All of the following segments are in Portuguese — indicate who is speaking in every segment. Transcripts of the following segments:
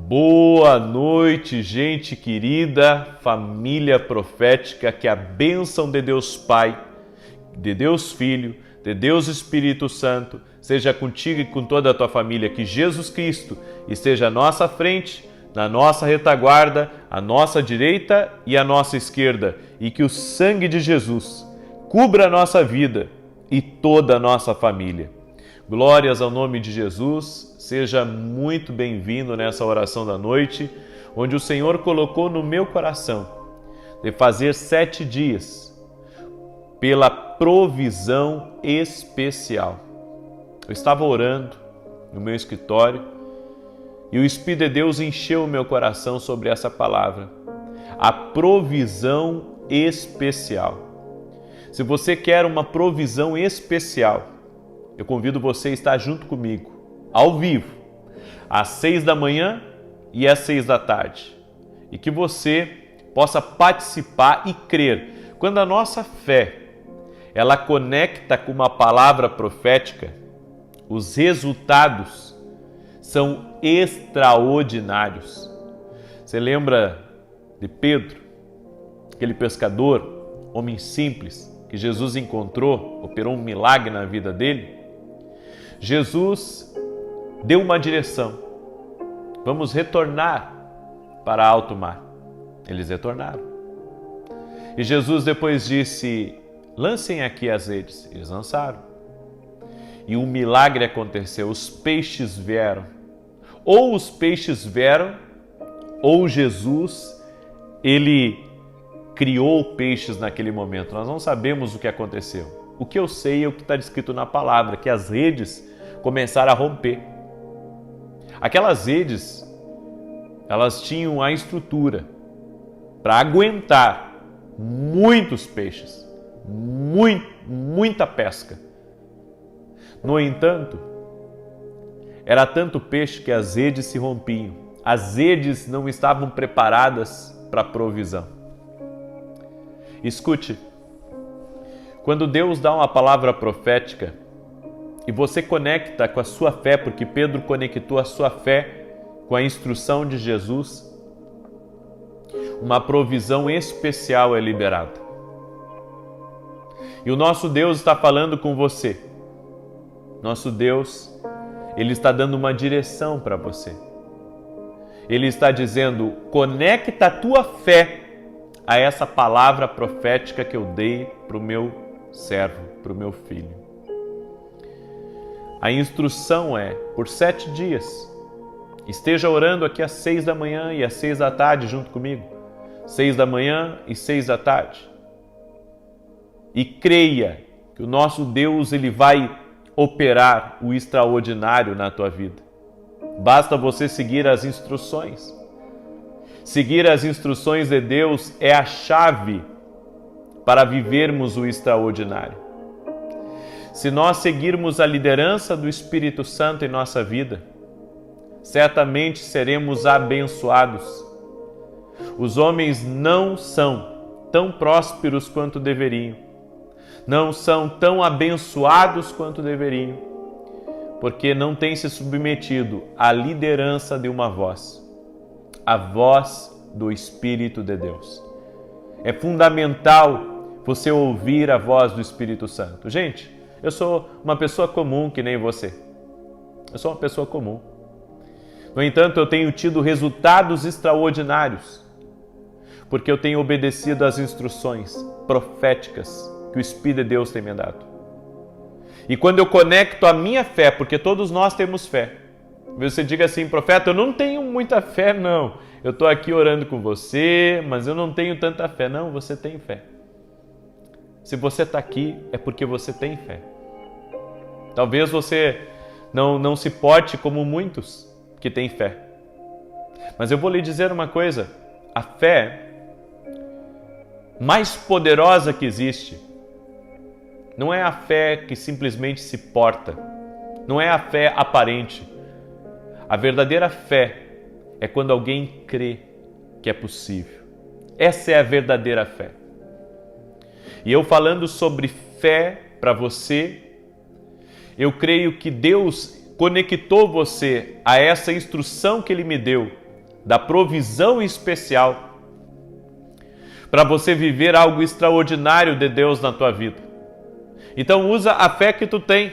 Speaker 1: Boa noite, gente querida, família profética, que a bênção de Deus Pai, de Deus Filho, de Deus Espírito Santo seja contigo e com toda a tua família, que Jesus Cristo esteja à nossa frente, na nossa retaguarda, à nossa direita e à nossa esquerda, e que o sangue de Jesus cubra a nossa vida e toda a nossa família. Glórias ao nome de Jesus, seja muito bem-vindo nessa oração da noite, onde o Senhor colocou no meu coração de fazer 7 dias pela provisão especial. Eu estava orando no meu escritório e o Espírito de Deus encheu o meu coração sobre essa palavra, a provisão especial. Se você quer uma provisão especial, eu convido você a estar junto comigo, ao vivo, às 6 da manhã e às 6 da tarde. E que você possa participar e crer. Quando a nossa fé, ela conecta com uma palavra profética, os resultados são extraordinários. Você lembra de Pedro, aquele pescador, homem simples, que Jesus encontrou, operou um milagre na vida dele? Jesus deu uma direção. Vamos retornar para alto mar. Eles retornaram. E Jesus depois disse: lancem aqui as redes. Eles lançaram. E um milagre aconteceu. Os peixes vieram. Ou os peixes vieram, ou Jesus, ele criou peixes naquele momento. Nós não sabemos o que aconteceu. O que eu sei é o que está escrito na palavra, que as redes começaram a romper. Aquelas redes, elas tinham a estrutura para aguentar muitos peixes, muita pesca. No entanto, era tanto peixe que as redes se rompiam. As redes não estavam preparadas para a provisão. Escute, quando Deus dá uma palavra profética e você conecta com a sua fé, porque Pedro conectou a sua fé com a instrução de Jesus, uma provisão especial é liberada. E o nosso Deus está falando com você. Nosso Deus, Ele está dando uma direção para você. Ele está dizendo: conecta a tua fé a essa palavra profética que eu dei para o meu servo, para o meu filho. A instrução é, por 7 dias, esteja orando aqui às 6 da manhã e às 6 da tarde junto comigo. 6 da manhã e 6 da tarde. E creia que o nosso Deus, Ele vai operar o extraordinário na tua vida. Basta você seguir as instruções. Seguir as instruções de Deus é a chave para vivermos o extraordinário. Se nós seguirmos a liderança do Espírito Santo em nossa vida, certamente seremos abençoados. Os homens não são tão prósperos quanto deveriam, não são tão abençoados quanto deveriam, porque não têm se submetido à liderança de uma voz, a voz do Espírito de Deus. É fundamental você ouvir a voz do Espírito Santo. Gente, eu sou uma pessoa comum que nem você. Eu sou uma pessoa comum. No entanto, eu tenho tido resultados extraordinários, porque eu tenho obedecido às instruções proféticas que o Espírito de Deus tem me dado. E quando eu conecto a minha fé, porque todos nós temos fé. Você diga assim: profeta, eu não tenho muita fé, não. Eu estou aqui orando com você, mas eu não tenho tanta fé. Não, você tem fé. Se você está aqui, é porque você tem fé. Talvez você não se porte como muitos que têm fé. Mas eu vou lhe dizer uma coisa: a fé mais poderosa que existe não é a fé que simplesmente se porta, não é a fé aparente. A verdadeira fé é quando alguém crê que é possível. Essa é a verdadeira fé. E eu falando sobre fé para você, eu creio que Deus conectou você a essa instrução que Ele me deu da provisão especial para você viver algo extraordinário de Deus na tua vida. Então usa a fé que tu tem.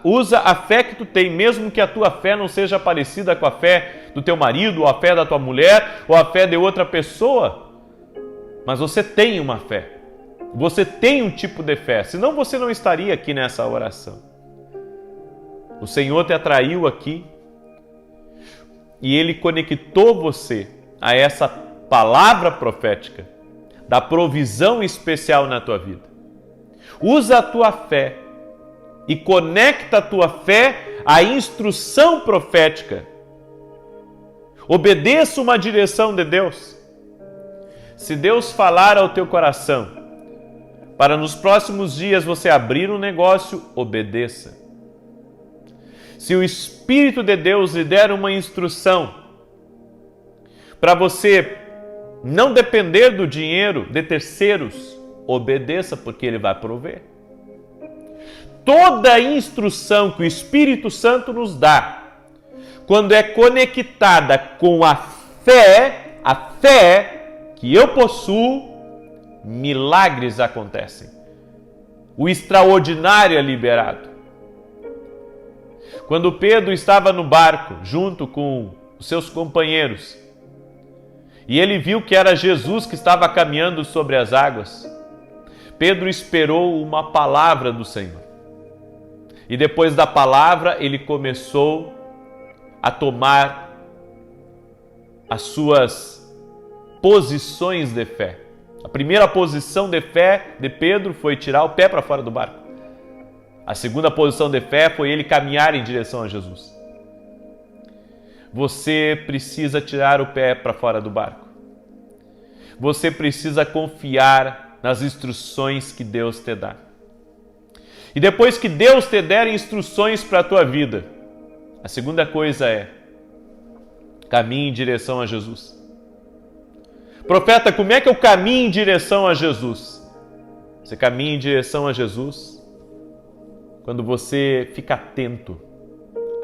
Speaker 1: Usa a fé que tu tem, mesmo que a tua fé não seja parecida com a fé do teu marido, ou a fé da tua mulher, ou a fé de outra pessoa. Mas você tem uma fé. Você tem um tipo de fé, senão você não estaria aqui nessa oração. O Senhor te atraiu aqui e Ele conectou você a essa palavra profética da provisão especial na tua vida. Usa a tua fé e conecta a tua fé à instrução profética. Obedeça uma direção de Deus. Se Deus falar ao teu coração para nos próximos dias você abrir um negócio, obedeça. Se o Espírito de Deus lhe der uma instrução para você não depender do dinheiro de terceiros, obedeça, porque Ele vai prover. Toda instrução que o Espírito Santo nos dá, quando é conectada com a fé que eu possuo, milagres acontecem. O extraordinário é liberado. Quando Pedro estava no barco, junto com os seus companheiros, e ele viu que era Jesus que estava caminhando sobre as águas, Pedro esperou uma palavra do Senhor. E depois da palavra, ele começou a tomar as suas posições de fé. A primeira posição de fé de Pedro foi tirar o pé para fora do barco. A segunda posição de fé foi ele caminhar em direção a Jesus. Você precisa tirar o pé para fora do barco. Você precisa confiar nas instruções que Deus te dá. E depois que Deus te der instruções para a tua vida, a segunda coisa é: caminhe em direção a Jesus. Profeta, como é que eu caminho em direção a Jesus? Você caminha em direção a Jesus quando você fica atento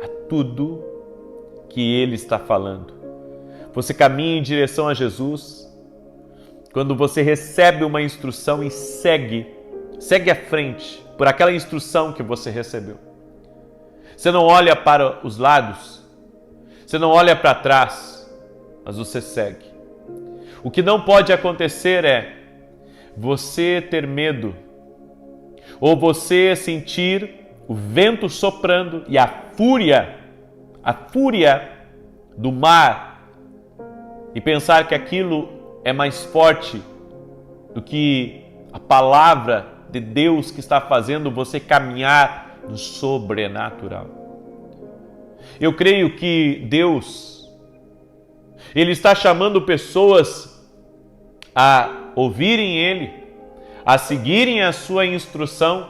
Speaker 1: a tudo que Ele está falando. Você caminha em direção a Jesus quando você recebe uma instrução e segue à frente por aquela instrução que você recebeu. Você não olha para os lados, você não olha para trás, mas você segue. O que não pode acontecer é você ter medo ou você sentir o vento soprando e a fúria do mar e pensar que aquilo é mais forte do que a palavra de Deus que está fazendo você caminhar no sobrenatural. Eu creio que Deus, Ele está chamando pessoas a ouvirem Ele, a seguirem a sua instrução,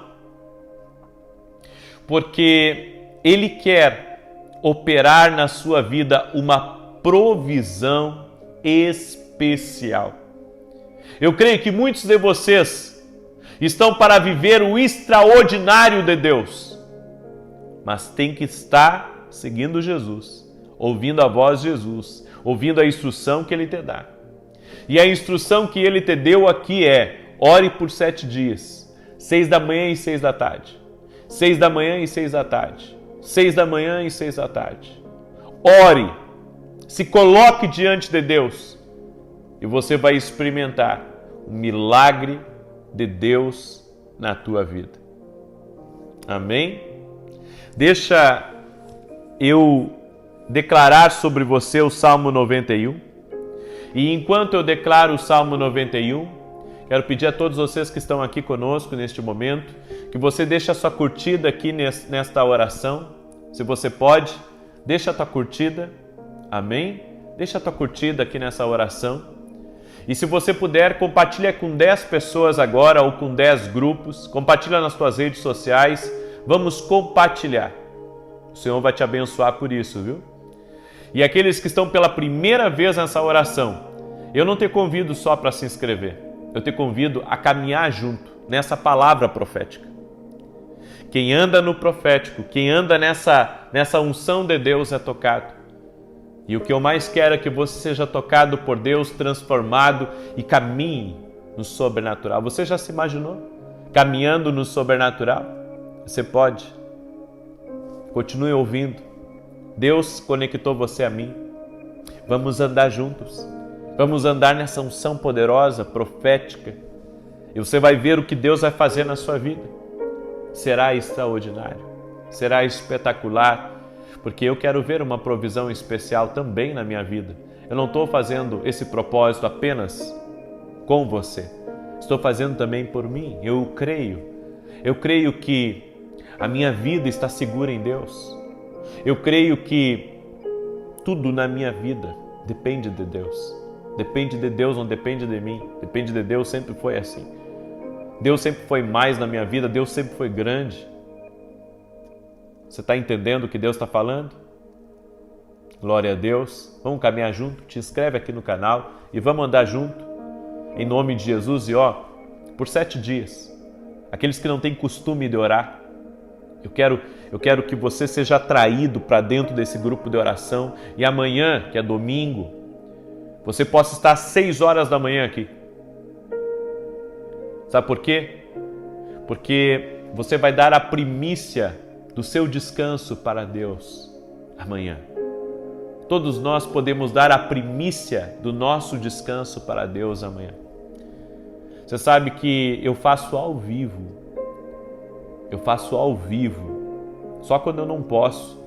Speaker 1: porque Ele quer operar na sua vida uma provisão especial. Eu creio que muitos de vocês estão para viver o extraordinário de Deus, mas tem que estar seguindo Jesus, ouvindo a voz de Jesus, ouvindo a instrução que Ele te dá. E a instrução que Ele te deu aqui é: ore por 7 dias, 6 da manhã e 6 da tarde, 6 da manhã e 6 da tarde, 6 da manhã e 6 da tarde. Ore, se coloque diante de Deus e você vai experimentar o milagre de Deus na tua vida. Amém? Deixa eu declarar sobre você o Salmo 91. E enquanto eu declaro o Salmo 91, quero pedir a todos vocês que estão aqui conosco neste momento, que você deixe a sua curtida aqui nesta oração. Se você pode, deixa a tua curtida. Amém? Deixa a tua curtida aqui nessa oração. E se você puder, compartilha com 10 pessoas agora ou com 10 grupos. Compartilha nas tuas redes sociais. Vamos compartilhar. O Senhor vai te abençoar por isso, viu? E aqueles que estão pela primeira vez nessa oração, eu não te convido só para se inscrever. Eu te convido a caminhar junto nessa palavra profética. Quem anda no profético, quem anda nessa unção de Deus é tocado. E o que eu mais quero é que você seja tocado por Deus, transformado e caminhe no sobrenatural. Você já se imaginou caminhando no sobrenatural? Você pode. Continue ouvindo. Deus conectou você a mim. Vamos andar juntos. Vamos andar nessa unção poderosa, profética. E você vai ver o que Deus vai fazer na sua vida. Será extraordinário. Será espetacular. Porque eu quero ver uma provisão especial também na minha vida. Eu não estou fazendo esse propósito apenas com você. Estou fazendo também por mim. Eu creio que a minha vida está segura em Deus. Eu creio que tudo na minha vida depende de Deus. Depende de Deus, não depende de mim. Depende de Deus, sempre foi assim. Deus sempre foi mais na minha vida, Deus sempre foi grande. Você está entendendo o que Deus está falando? Glória a Deus. Vamos caminhar junto? Te inscreve aqui no canal e vamos andar junto. Em nome de Jesus. E por 7 dias, aqueles que não têm costume de orar, eu quero que você seja atraído para dentro desse grupo de oração e amanhã, que é domingo, você possa estar às 6 horas da manhã aqui. Sabe por quê? Porque você vai dar a primícia do seu descanso para Deus amanhã. Todos nós podemos dar a primícia do nosso descanso para Deus amanhã. Você sabe que eu faço ao vivo. Só quando eu não posso.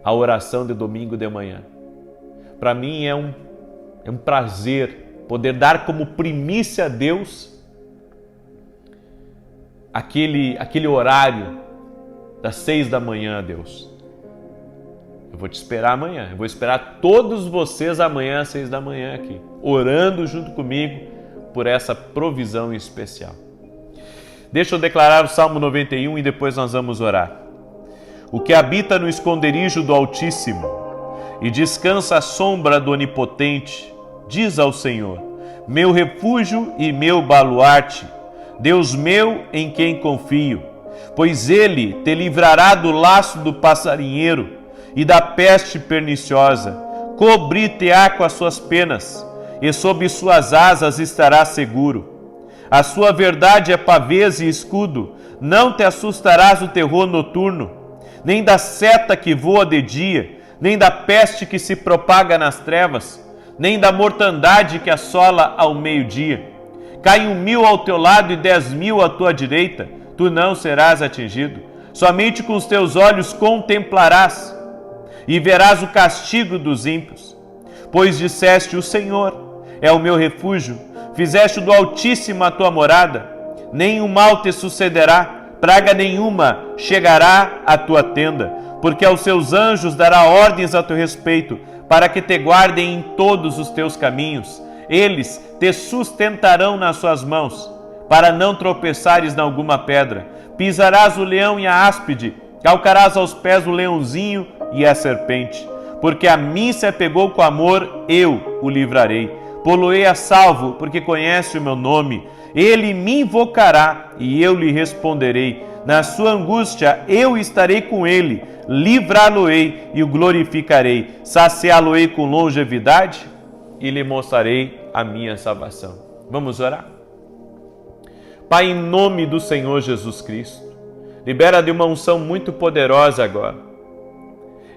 Speaker 1: A oração de domingo de manhã. Para mim é um prazer poder dar como primícia a Deus aquele horário das 6 da manhã, Deus. Eu vou te esperar amanhã. Eu vou esperar todos vocês amanhã às 6 da manhã aqui, orando junto comigo por essa provisão especial. Deixa eu declarar o Salmo 91 e depois nós vamos orar. O que habita no esconderijo do Altíssimo e descansa à sombra do Onipotente, diz ao Senhor: meu refúgio e meu baluarte, Deus meu em quem confio. Pois ele te livrará do laço do passarinheiro e da peste perniciosa. Cobrir-te-á com as suas penas, e sob suas asas estarás seguro. A sua verdade é pavês e escudo. Não te assustarás do terror noturno, nem da seta que voa de dia, nem da peste que se propaga nas trevas, nem da mortandade que assola ao meio-dia. Cai 1.000 ao teu lado e 10.000 à tua direita, tu não serás atingido. Somente com os teus olhos contemplarás e verás o castigo dos ímpios. Pois disseste: o Senhor é o meu refúgio, fizeste do Altíssimo a tua morada. Nenhum mal te sucederá, praga nenhuma chegará à tua tenda, porque aos seus anjos dará ordens a teu respeito, para que te guardem em todos os teus caminhos. Eles te sustentarão nas suas mãos, para não tropeçares em alguma pedra. Pisarás o leão e a áspide, calcarás aos pés o leãozinho e a serpente. Porque a mim se apegou com amor, eu o livrarei. Pô-lo-ei a salvo, porque conhece o meu nome. Ele me invocará e eu lhe responderei. Na sua angústia eu estarei com ele, livrá-lo-ei e o glorificarei. Saciá-lo-ei com longevidade e lhe mostrarei a minha salvação. Vamos orar? Pai, em nome do Senhor Jesus Cristo, libera de uma unção muito poderosa agora.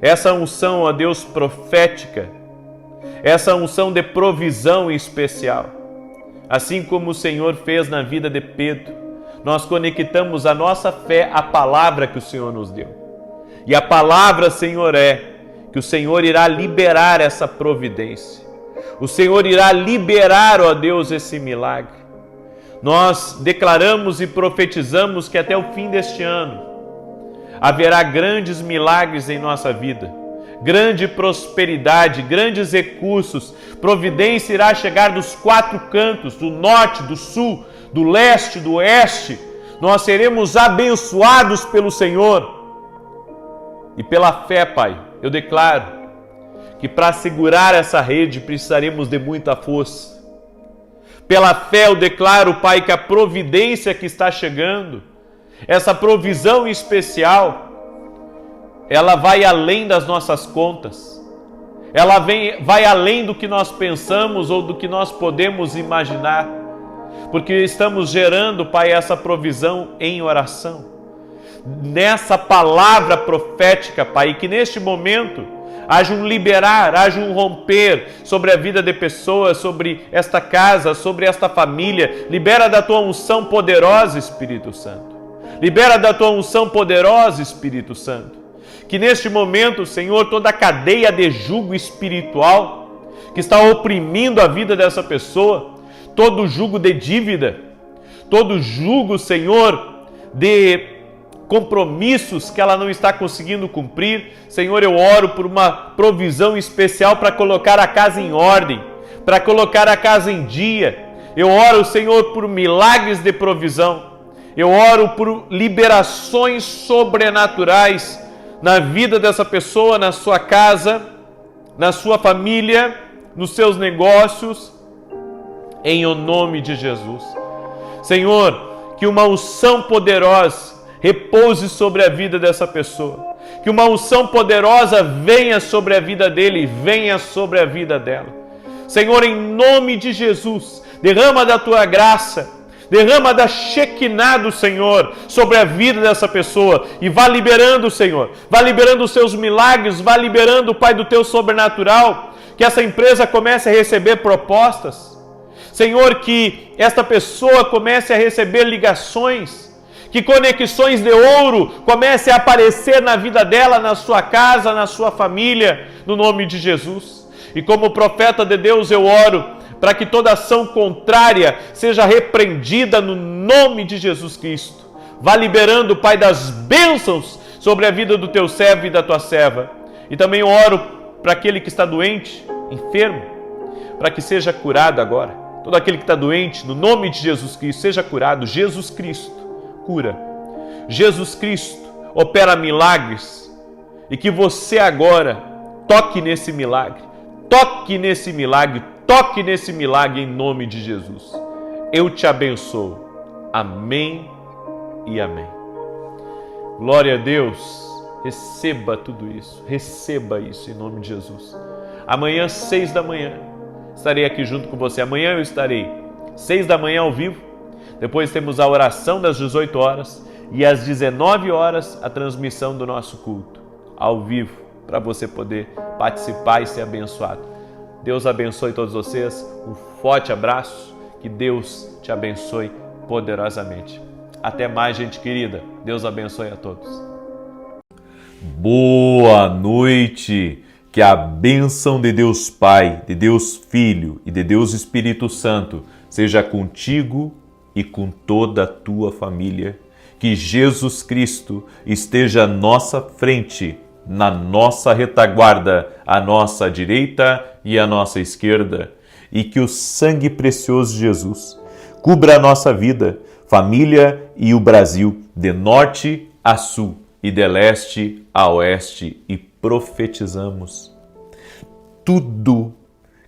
Speaker 1: Essa unção, ó Deus, profética, essa unção de provisão especial. Assim como o Senhor fez na vida de Pedro, nós conectamos a nossa fé à palavra que o Senhor nos deu. E a palavra, Senhor, é que o Senhor irá liberar essa providência. O Senhor irá liberar, ó Deus, esse milagre. Nós declaramos e profetizamos que até o fim deste ano haverá grandes milagres em nossa vida, grande prosperidade, grandes recursos, providência irá chegar dos 4 cantos, do norte, do sul, do leste, do oeste. Nós seremos abençoados pelo Senhor. E pela fé, Pai, eu declaro que para segurar essa rede precisaremos de muita força. Pela fé eu declaro, Pai, que a providência que está chegando, essa provisão especial, ela vai além das nossas contas. ela vai além do que nós pensamos ou do que nós podemos imaginar, porque estamos gerando, Pai, essa provisão em oração, nessa palavra profética, Pai, e que neste momento haja um liberar, haja um romper sobre a vida de pessoas, sobre esta casa, sobre esta família. Libera da tua unção poderosa, Espírito Santo. Libera da tua unção poderosa, Espírito Santo. Que neste momento, Senhor, toda a cadeia de jugo espiritual que está oprimindo a vida dessa pessoa, todo jugo de dívida, todo jugo, Senhor, de compromissos que ela não está conseguindo cumprir. Senhor, eu oro por uma provisão especial para colocar a casa em ordem, para colocar a casa em dia. Eu oro, Senhor, por milagres de provisão. Eu oro por liberações sobrenaturais na vida dessa pessoa, na sua casa, na sua família, nos seus negócios, em o nome de Jesus. Senhor, que uma unção poderosa repouse sobre a vida dessa pessoa. Que uma unção poderosa venha sobre a vida dele, venha sobre a vida dela. Senhor, em nome de Jesus, derrama da tua graça, derrama da Shekinah do Senhor sobre a vida dessa pessoa e vá liberando, Senhor, vá liberando os seus milagres, vá liberando, Pai, do teu sobrenatural, que essa empresa comece a receber propostas. Senhor, que esta pessoa comece a receber ligações, que conexões de ouro comecem a aparecer na vida dela, na sua casa, na sua família, no nome de Jesus. E como profeta de Deus eu oro para que toda ação contrária seja repreendida no nome de Jesus Cristo. Vá liberando, Pai, das bênçãos sobre a vida do teu servo e da tua serva. E também eu oro para aquele que está doente, enfermo, para que seja curado agora. Todo aquele que está doente, no nome de Jesus Cristo, seja curado. Jesus Cristo cura. Jesus Cristo opera milagres. E que você agora toque nesse milagre. Toque nesse milagre. Toque nesse milagre em nome de Jesus. Eu te abençoo. Amém e amém. Glória a Deus. Receba tudo isso. Receba isso em nome de Jesus. Amanhã, 6 da manhã, estarei aqui junto com você. Amanhã eu estarei 6 da manhã ao vivo. Depois temos a oração das 18 horas. E às 19 horas a transmissão do nosso culto ao vivo, para você poder participar e ser abençoado. Deus abençoe todos vocês, um forte abraço, que Deus te abençoe poderosamente. Até mais, gente querida, Deus abençoe a todos. Boa noite, que a bênção de Deus Pai, de Deus Filho e de Deus Espírito Santo seja contigo e com toda a tua família. Que Jesus Cristo esteja à nossa frente, na nossa retaguarda, à nossa direita e à nossa esquerda, e que o sangue precioso de Jesus cubra a nossa vida, família e o Brasil, de norte a sul e de leste a oeste, e profetizamos tudo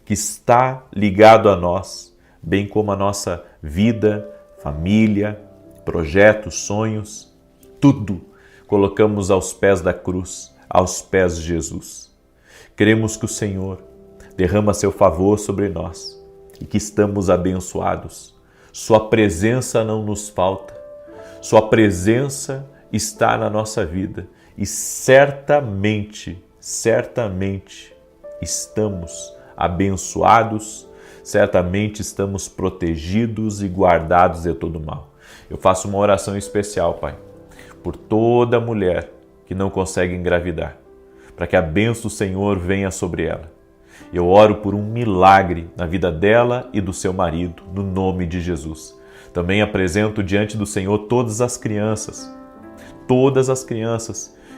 Speaker 1: que está ligado a nós, bem como a nossa vida, família, projetos, sonhos, tudo colocamos aos pés da cruz, aos pés de Jesus. Queremos que o Senhor derrama seu favor sobre nós e que estamos abençoados. Sua presença não nos falta. Sua presença está na nossa vida e certamente estamos abençoados, certamente estamos protegidos e guardados de todo mal. Eu faço uma oração especial, Pai, por toda mulher que não consegue engravidar, para que a bênção do Senhor venha sobre ela. Eu oro por um milagre na vida dela e do seu marido, no nome de Jesus. Também apresento diante do Senhor todas as crianças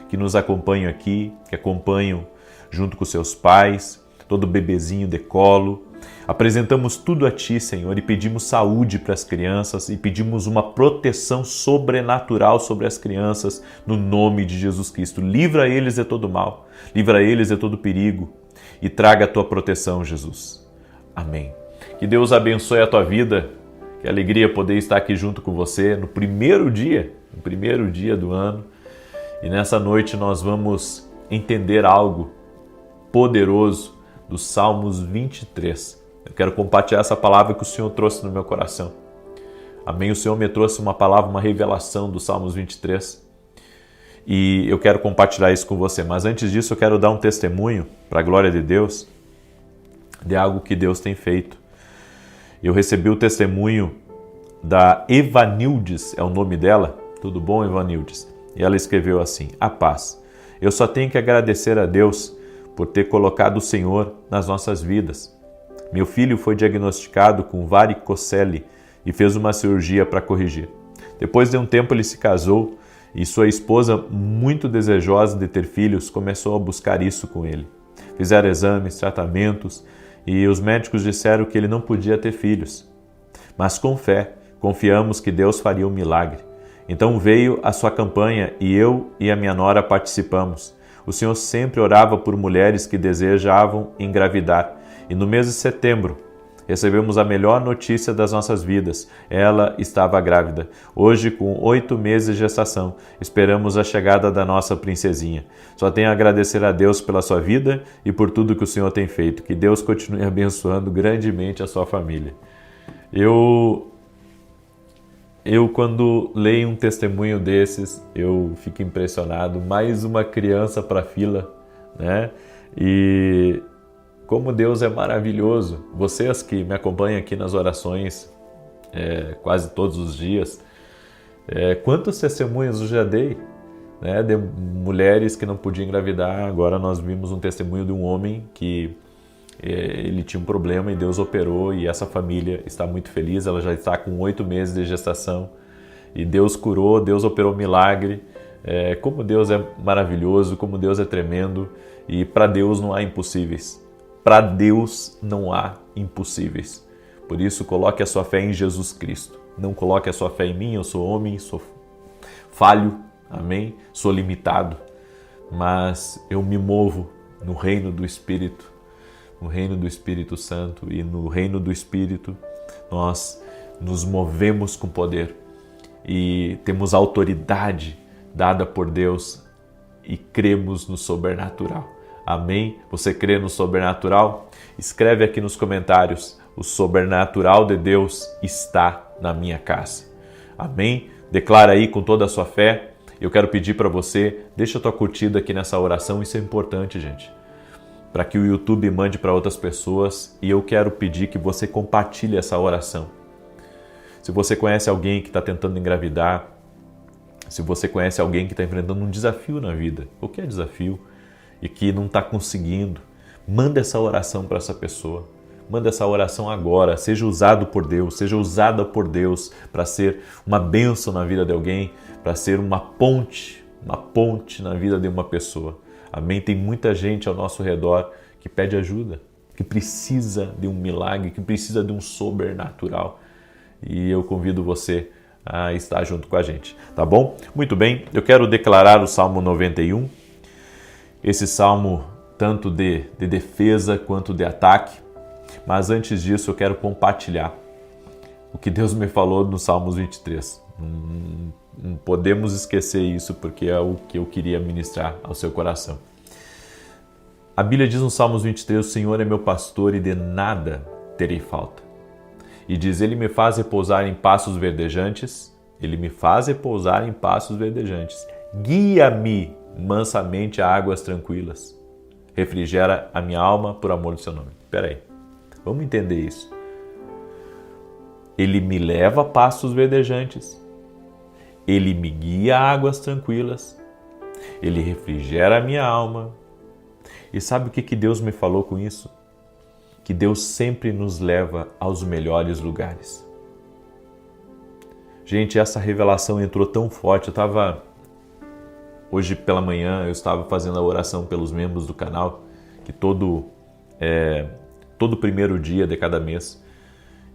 Speaker 1: que nos acompanham aqui, que acompanham junto com seus pais, todo bebezinho de colo. Apresentamos tudo a Ti, Senhor, e pedimos saúde para as crianças e pedimos uma proteção sobrenatural sobre as crianças no nome de Jesus Cristo. Livra eles de todo mal, livra eles de todo perigo e traga a Tua proteção, Jesus. Amém. Que Deus abençoe a tua vida, que alegria poder estar aqui junto com você no primeiro dia do ano. E nessa noite nós vamos entender algo poderoso do Salmos 23. Eu quero compartilhar essa palavra que o Senhor trouxe no meu coração. Amém? O Senhor me trouxe uma palavra, uma revelação do Salmos 23. E eu quero compartilhar isso com você. Mas antes disso, eu quero dar um testemunho, para a glória de Deus, de algo que Deus tem feito. Eu recebi o testemunho da Evanildes, é o nome dela. Tudo bom, Evanildes? E ela escreveu assim: a paz. Eu só tenho que agradecer a Deus por ter colocado o Senhor nas nossas vidas. Meu filho foi diagnosticado com varicocele e fez uma cirurgia para corrigir. Depois de um tempo ele se casou e sua esposa, muito desejosa de ter filhos, começou a buscar isso com ele. Fizeram exames, tratamentos e os médicos disseram que ele não podia ter filhos. Mas com fé, confiamos que Deus faria um milagre. Então veio a sua campanha e eu e a minha nora participamos. O Senhor sempre orava por mulheres que desejavam engravidar. E no mês de setembro, recebemos a melhor notícia das nossas vidas. Ela estava grávida. Hoje, com 8 meses de gestação, esperamos a chegada da nossa princesinha. Só tenho a agradecer a Deus pela sua vida e por tudo que o Senhor tem feito. Que Deus continue abençoando grandemente a sua família. Eu quando leio um testemunho desses, eu fico impressionado. Mais uma criança para a fila, né? E como Deus é maravilhoso. Vocês que me acompanham aqui nas orações quase todos os dias, quantos testemunhos eu já dei, né, de mulheres que não podiam engravidar. Agora nós vimos um testemunho de um homem que ele tinha um problema e Deus operou e essa família está muito feliz. Ela já está com 8 meses de gestação e Deus curou, Deus operou milagre. Como Deus é maravilhoso, como Deus é tremendo, e para Deus não há impossíveis. Para Deus não há impossíveis. Por isso, coloque a sua fé em Jesus Cristo. Não coloque a sua fé em mim. Eu sou homem, sou falho, amém? Sou limitado, mas eu me movo no reino do Espírito, no reino do Espírito Santo, e no reino do Espírito nós nos movemos com poder e temos autoridade dada por Deus e cremos no sobrenatural. Amém? Você crê no sobrenatural? Escreve aqui nos comentários: o sobrenatural de Deus está na minha casa. Amém? Declara aí com toda a sua fé. Eu quero pedir para você, deixa a tua curtida aqui nessa oração. Isso é importante, gente, para que o YouTube mande para outras pessoas, e eu quero pedir que você compartilhe essa oração. Se você conhece alguém que está tentando engravidar, se você conhece alguém que está enfrentando um desafio na vida, qualquer desafio, e que não está conseguindo, manda essa oração para essa pessoa. Manda essa oração agora. Seja usado por Deus, seja usada por Deus para ser uma bênção na vida de alguém, para ser uma ponte na vida de uma pessoa. Amém? Tem muita gente ao nosso redor que pede ajuda, que precisa de um milagre, que precisa de um sobrenatural. E eu convido você a estar junto com a gente, tá bom? Muito bem, eu quero declarar o Salmo 91, esse salmo tanto de defesa quanto de ataque, mas antes disso eu quero compartilhar o que Deus me falou no Salmos 23. Não podemos esquecer isso, porque é o que eu queria ministrar ao seu coração. A Bíblia diz no Salmos 23, o Senhor é meu pastor e de nada terei falta. E diz, Ele me faz repousar em pastos verdejantes, Ele me faz repousar em pastos verdejantes. Guia-me mansamente a águas tranquilas. Refrigera a minha alma por amor do seu nome. Espera aí, vamos entender isso. Ele me leva a pastos verdejantes. Ele me guia a águas tranquilas. Ele refrigera a minha alma. E sabe o que Deus me falou com isso? Que Deus sempre nos leva aos melhores lugares. Gente, essa revelação entrou tão forte. Hoje pela manhã eu estava fazendo a oração pelos membros do canal, que todo primeiro dia de cada mês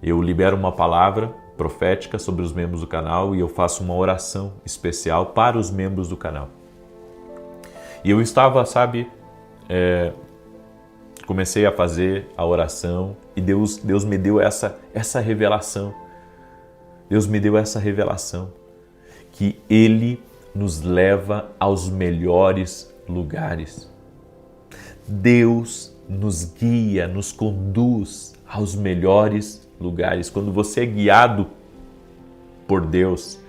Speaker 1: eu libero uma palavra profética sobre os membros do canal e eu faço uma oração especial para os membros do canal. E eu estava, comecei a fazer a oração e Deus me deu essa revelação. Deus me deu essa revelação que Ele nos leva aos melhores lugares. Deus nos guia, nos conduz aos melhores lugares. Quando você é guiado por Deus,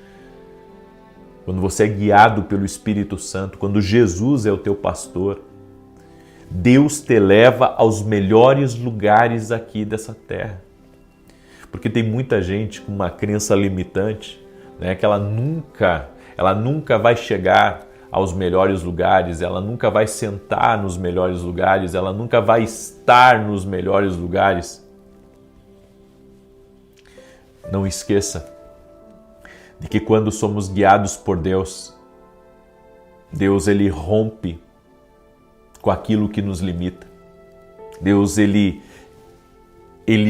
Speaker 1: quando você é guiado pelo Espírito Santo, quando Jesus é o teu pastor, Deus te leva aos melhores lugares aqui dessa terra. Porque tem muita gente com uma crença limitante, né, que ela nunca vai chegar aos melhores lugares, ela nunca vai sentar nos melhores lugares, ela nunca vai estar nos melhores lugares. Não esqueça de que quando somos guiados por Deus, Deus ele rompe com aquilo que nos limita. Deus ele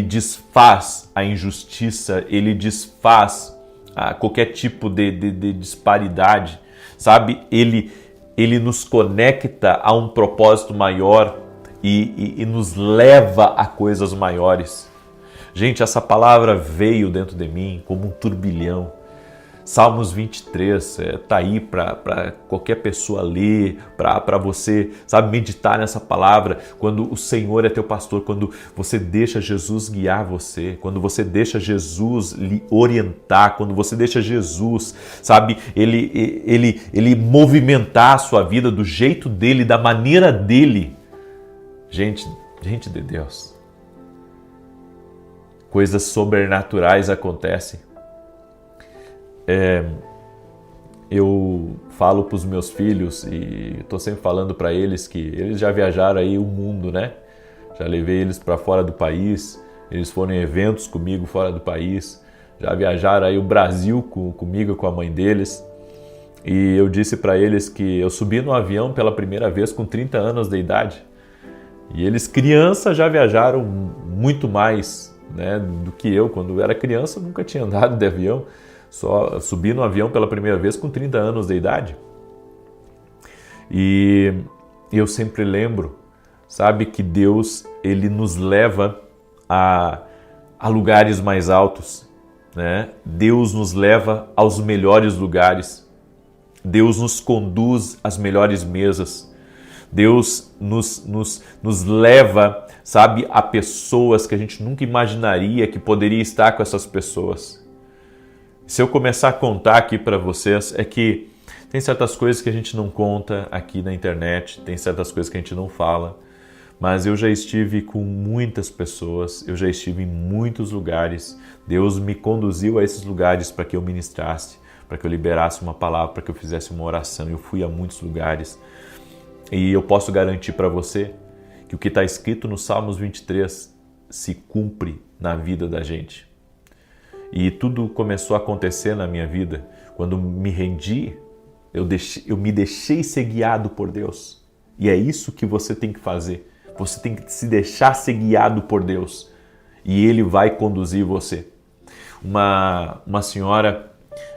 Speaker 1: desfaz a injustiça, ele desfaz qualquer tipo de disparidade, sabe? Ele nos conecta a um propósito maior e nos leva a coisas maiores. Gente, essa palavra veio dentro de mim como um turbilhão. Salmos 23 está aí para qualquer pessoa ler, para você, sabe, meditar nessa palavra. Quando o Senhor é teu pastor, quando você deixa Jesus guiar você, quando você deixa Jesus lhe orientar, quando você deixa Jesus, sabe, ele movimentar a sua vida do jeito dele, da maneira dele. Gente de Deus, coisas sobrenaturais acontecem. Eu falo para os meus filhos e estou sempre falando para eles que eles já viajaram aí o mundo, né? Já levei eles para fora do país, eles foram em eventos comigo fora do país, já viajaram aí o Brasil comigo, com a mãe deles. E eu disse para eles que eu subi no avião pela primeira vez com 30 anos de idade. E eles, criança, já viajaram muito mais, né, do que eu. Quando eu era criança, eu nunca tinha andado de avião. Só subi no avião pela primeira vez com 30 anos de idade. E eu sempre lembro, sabe, que Deus ele nos leva a lugares mais altos, né? Deus nos leva aos melhores lugares. Deus nos conduz às melhores mesas. Deus nos leva, sabe, a pessoas que a gente nunca imaginaria que poderia estar com essas pessoas. Se eu começar a contar aqui para vocês, é que tem certas coisas que a gente não conta aqui na internet, tem certas coisas que a gente não fala, mas eu já estive com muitas pessoas, eu já estive em muitos lugares. Deus me conduziu a esses lugares para que eu ministrasse, para que eu liberasse uma palavra, para que eu fizesse uma oração. Eu fui a muitos lugares e eu posso garantir para você que o que está escrito no Salmos 23 se cumpre na vida da gente. E tudo começou a acontecer na minha vida quando me rendi, eu me deixei ser guiado por Deus. E é isso que você tem que fazer. Você tem que se deixar ser guiado por Deus. E Ele vai conduzir você. Uma senhora,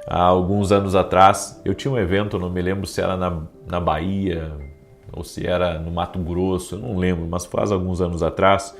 Speaker 1: há alguns anos atrás, eu tinha um evento, não me lembro se era na Bahia ou se era no Mato Grosso, eu não lembro, mas faz alguns anos atrás.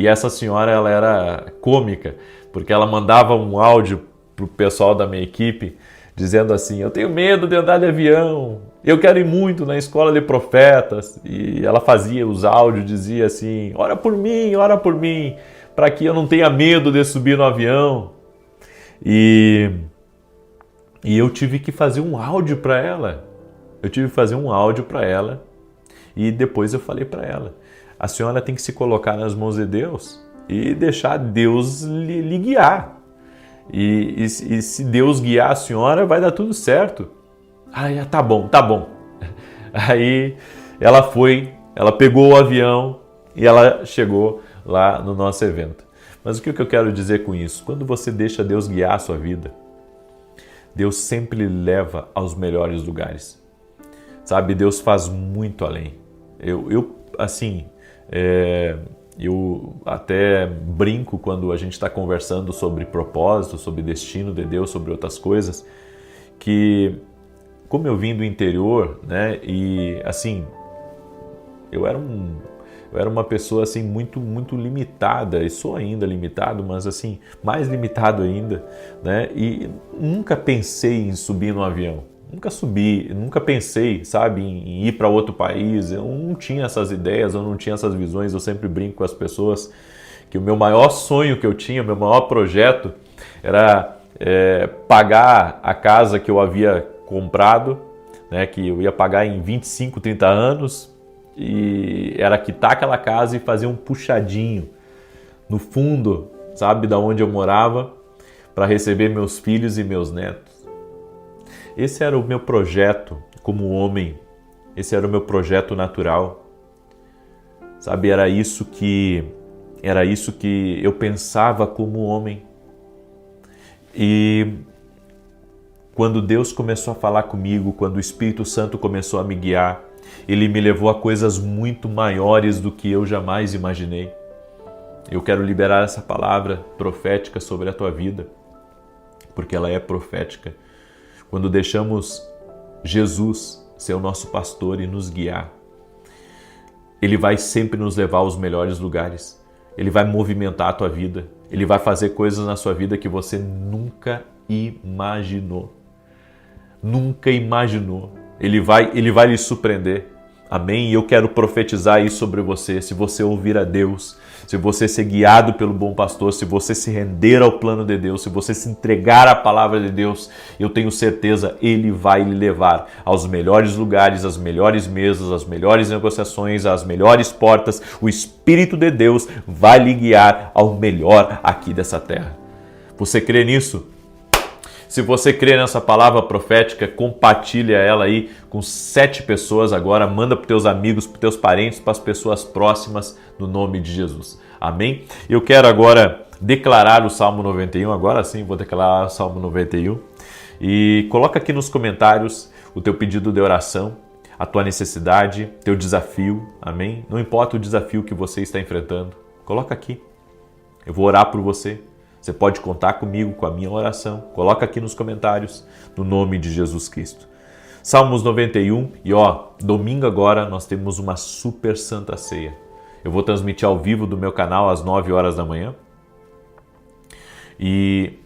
Speaker 1: E essa senhora, ela era cômica, porque ela mandava um áudio pro pessoal da minha equipe, dizendo assim: eu tenho medo de andar de avião, eu quero ir muito na escola de profetas. E ela fazia os áudios, dizia assim: ora por mim, para que eu não tenha medo de subir no avião. E eu tive que fazer um áudio para ela. E depois eu falei para ela: a senhora tem que se colocar nas mãos de Deus e deixar Deus lhe guiar. E se Deus guiar a senhora, vai dar tudo certo. Aí, tá bom. Aí ela pegou o avião e ela chegou lá no nosso evento. Mas o que eu quero dizer com isso? Quando você deixa Deus guiar a sua vida, Deus sempre lhe leva aos melhores lugares. Sabe, Deus faz muito além. Eu até brinco quando a gente está conversando sobre propósito, sobre destino de Deus, sobre outras coisas, que como eu vim do interior, né, e assim, eu era uma pessoa assim muito limitada, e sou ainda limitado, mas assim, mais limitado ainda, né, e nunca pensei em subir no avião. Nunca pensei, sabe, em ir para outro país. Eu não tinha essas ideias, eu não tinha essas visões. Eu sempre brinco com as pessoas que o meu maior sonho que eu tinha, o meu maior projeto era pagar a casa que eu havia comprado, né, que eu ia pagar em 25, 30 anos, e era quitar aquela casa e fazer um puxadinho no fundo, sabe, da onde eu morava, para receber meus filhos e meus netos. Esse era o meu projeto como homem, esse era o meu projeto natural, sabe, era isso que eu pensava como homem. E quando Deus começou a falar comigo, quando o Espírito Santo começou a me guiar, Ele me levou a coisas muito maiores do que eu jamais imaginei. Eu quero liberar essa palavra profética sobre a tua vida, porque ela é profética. Quando deixamos Jesus ser o nosso pastor e nos guiar, Ele vai sempre nos levar aos melhores lugares. Ele vai movimentar a tua vida. Ele vai fazer coisas na sua vida que você nunca imaginou. Nunca imaginou. Ele vai lhe surpreender. Amém? E eu quero profetizar isso sobre você. Se você ouvir a Deus, se você ser guiado pelo bom pastor, se você se render ao plano de Deus, se você se entregar à palavra de Deus, eu tenho certeza, Ele vai lhe levar aos melhores lugares, às melhores mesas, às melhores negociações, às melhores portas. O Espírito de Deus vai lhe guiar ao melhor aqui dessa terra. Você crê nisso? Se você crê nessa palavra profética, compartilha ela aí com 7 pessoas agora, manda para os teus amigos, para os teus parentes, para as pessoas próximas, no nome de Jesus. Amém? Eu quero agora declarar o Salmo 91, agora sim vou declarar o Salmo 91. E coloca aqui nos comentários o teu pedido de oração, a tua necessidade, teu desafio, amém? Não importa o desafio que você está enfrentando, coloca aqui. Eu vou orar por você. Você pode contar comigo, com a minha oração. Coloca aqui nos comentários, no nome de Jesus Cristo. Salmos 91, e domingo agora nós temos uma super santa ceia. Eu vou transmitir ao vivo do meu canal às 9 horas da manhã. E